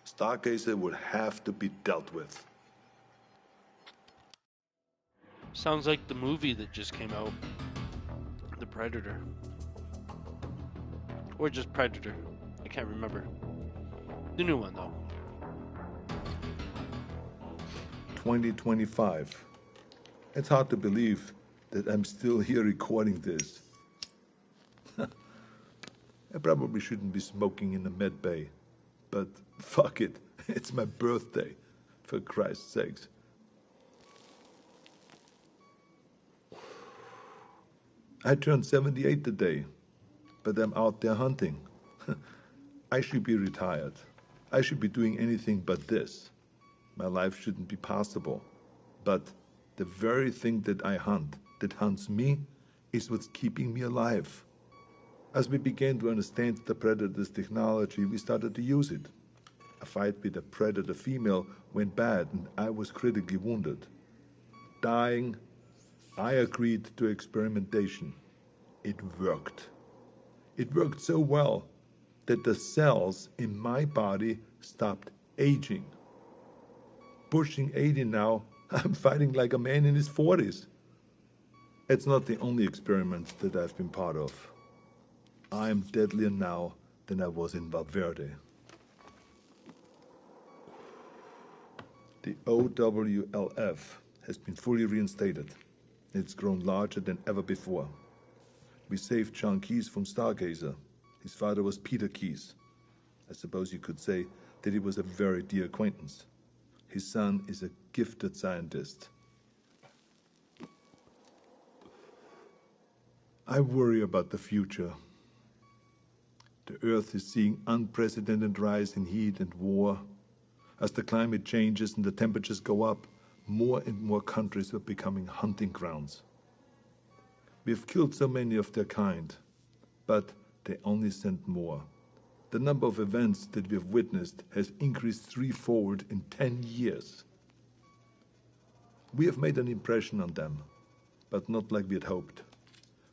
Stargazer would have to be dealt with. Sounds like the movie that just came out. The Predator. Or just Predator. I can't remember. The new one, though. 2025. It's hard to believe that I'm still here recording this. I probably shouldn't be smoking in the med bay, but fuck it, it's my birthday, for Christ's sakes. I turned 78 today, but I'm out there hunting. I should be retired. I should be doing anything but this. My life shouldn't be possible. But the very thing that I hunt, that hunts me, is what's keeping me alive. As we began to understand the Predator's technology, we started to use it. A fight with a Predator female went bad and I was critically wounded. Dying, I agreed to experimentation. It worked. It worked so well that the cells in my body stopped aging. Pushing 80 now, I'm fighting like a man in his 40s. It's not the only experiment that I've been part of. I am deadlier now than I was in Valverde. The OWLF has been fully reinstated. It's grown larger than ever before. We saved John Keyes from Stargazer. His father was Peter Keyes. I suppose you could say that he was a very dear acquaintance. His son is a gifted scientist. I worry about the future. The Earth is seeing unprecedented rise in heat and war. As the climate changes and the temperatures go up, more and more countries are becoming hunting grounds. We have killed so many of their kind, but they only send more. The number of events that we have witnessed has increased threefold in 10 years. We have made an impression on them, but not like we had hoped.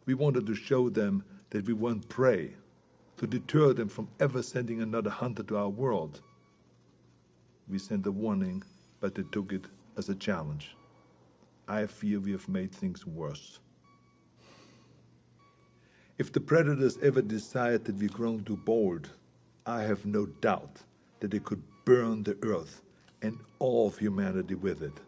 We wanted to show them that we weren't prey, to deter them from ever sending another hunter to our world. We sent a warning, but they took it as a challenge. I fear we have made things worse. If the Predators ever decide that we've grown too bold, I have no doubt that they could burn the Earth and all of humanity with it.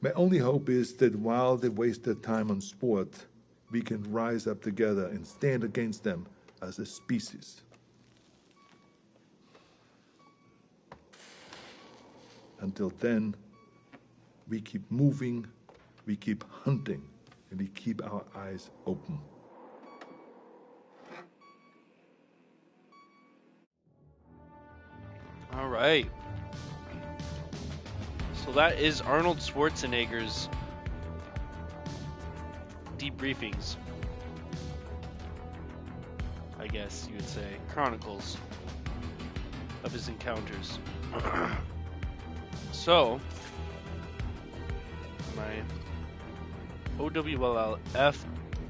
My only hope is that while they waste their time on sport, we can rise up together and stand against them as a species. Until then, we keep moving, we keep hunting, and we keep our eyes open. All right. So that is Arnold Schwarzenegger's debriefings, I guess you would say, chronicles of his encounters. So, my OWLF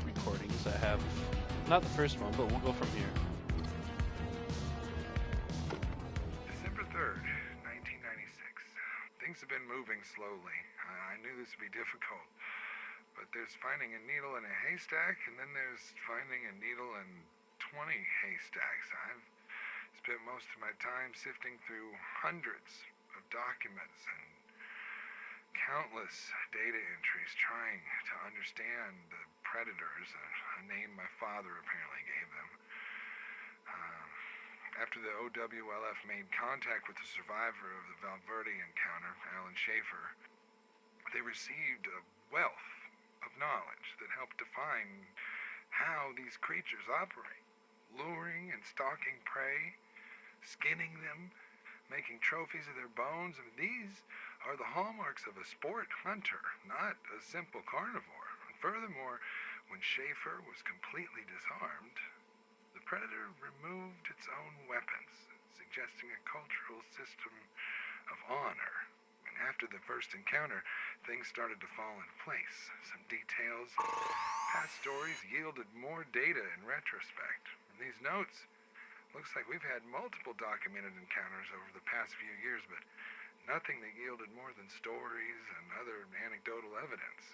recordings, I have not the first one, but we'll go from here. December 3rd, 1996. Things have been moving slowly. I knew this would be difficult, but there's finding a needle in a haystack, and then there's finding a needle in 20 haystacks. I've spent most of my time sifting through hundreds of documents and countless data entries trying to understand the Predators, a name my father apparently gave them. After the OWLF made contact with the survivor of the Valverde encounter, Alan Schaefer, they received a wealth of knowledge that helped define how these creatures operate, luring and stalking prey, skinning them, making trophies of their bones. I mean, these are the hallmarks of a sport hunter, not a simple carnivore. And furthermore, when Schaefer was completely disarmed, the Predator removed its own weapons, suggesting a cultural system of honor. And after the first encounter, things started to fall in place. Some details, past stories yielded more data in retrospect. And these notes, looks like we've had multiple documented encounters over the past few years, but nothing that yielded more than stories and other anecdotal evidence.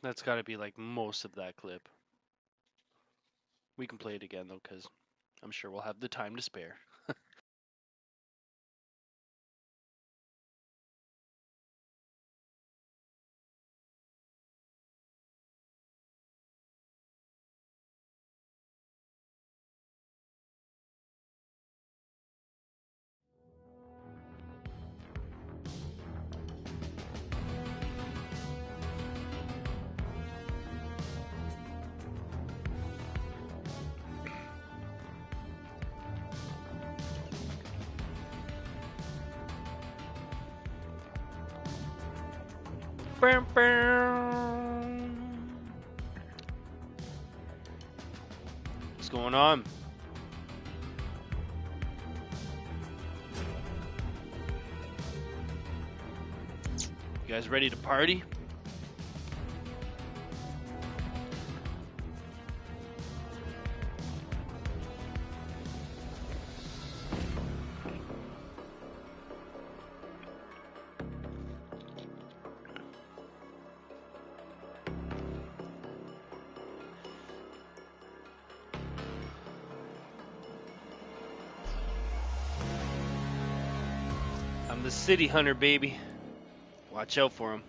That's got to be like most of that clip. We can play it again though, because I'm sure we'll have the time to spare. Bam, bam. What's going on? You guys ready to party? I'm the city hunter, baby. Watch out for him.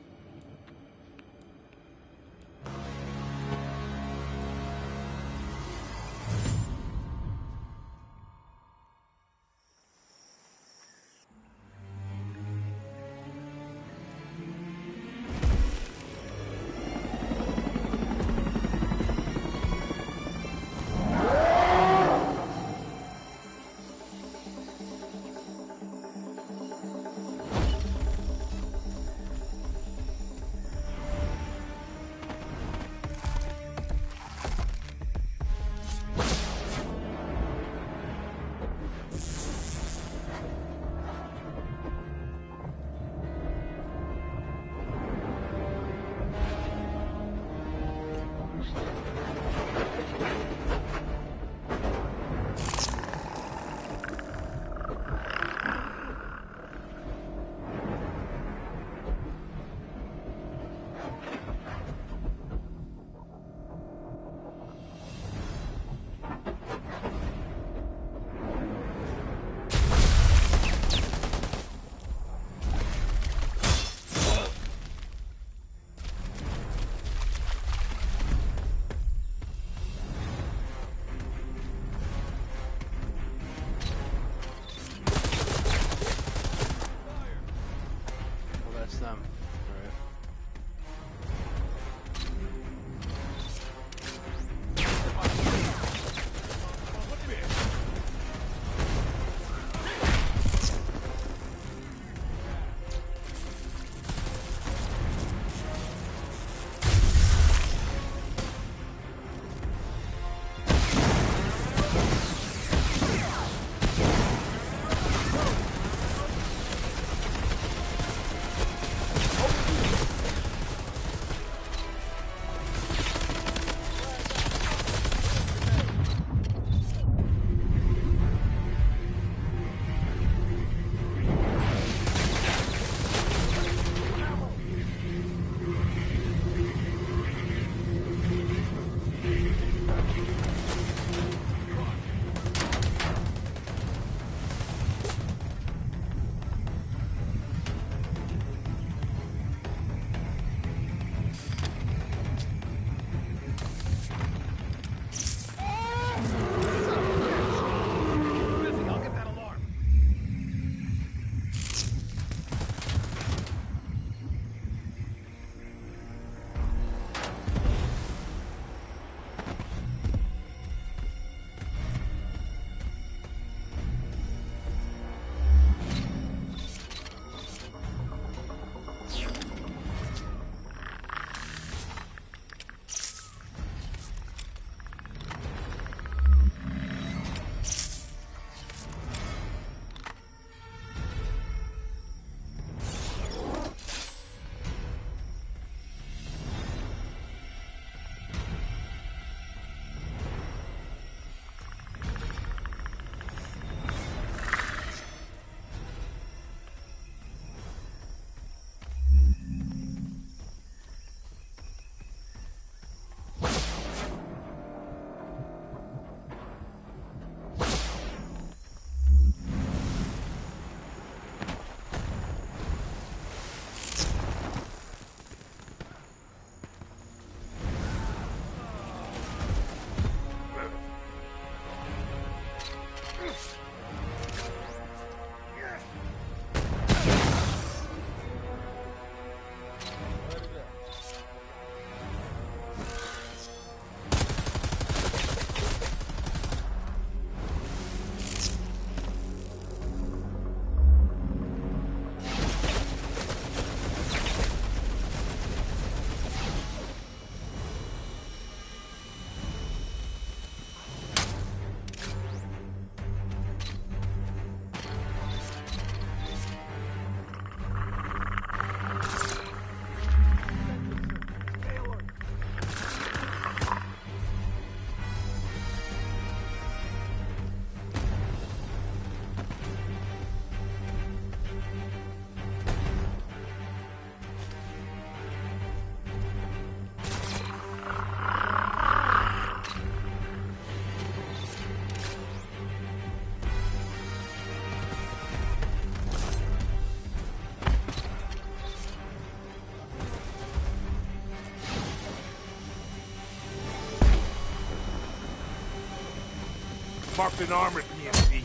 Marked an armored PMC.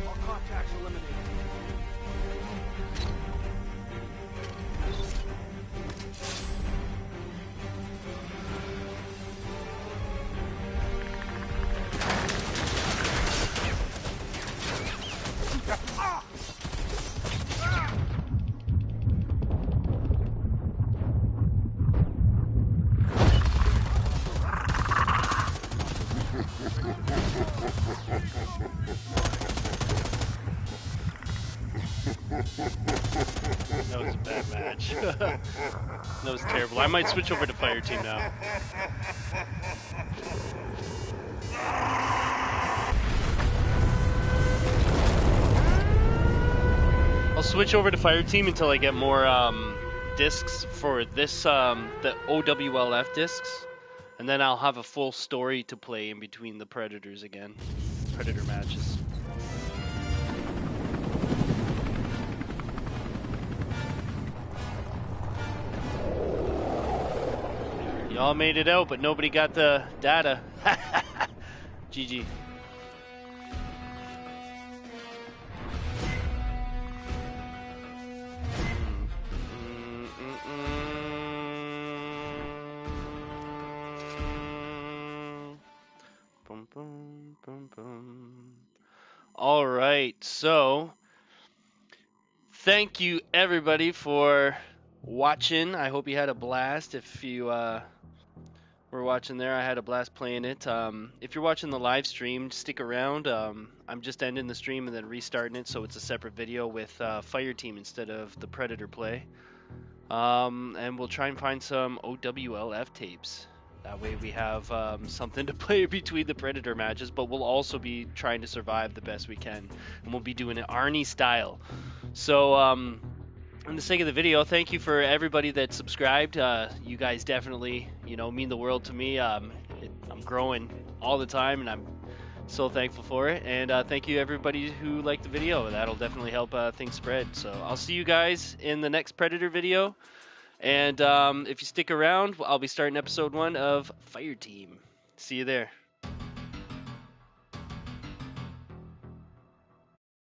All contacts eliminated. That was a bad match. That was terrible. I might switch over to fire team now. I'll switch over to fire team until I get more discs for this, the OWLF discs, and then I'll have a full story to play in between the Predators again. Predator matches. Y'all made it out, but nobody got the data. GG. Boom, boom, boom, boom. All right, so thank you everybody for watching. I hope you had a blast. If you were watching there, I had a blast playing it. If you're watching the live stream, stick around. I'm just ending the stream and then restarting it, so it's a separate video with Fire Team instead of the Predator play. And we'll try and find some OWLF tapes. That way we have something to play between the Predator matches, but we'll also be trying to survive the best we can. And we'll be doing it Arnie style. So, for the sake of the video, thank you for everybody that subscribed. You guys definitely, mean the world to me. I'm growing all the time, and I'm so thankful for it. And thank you everybody who liked the video. That'll definitely help things spread. So I'll see you guys in the next Predator video. And if you stick around, I'll be starting episode 1 of Fire Team. See you there.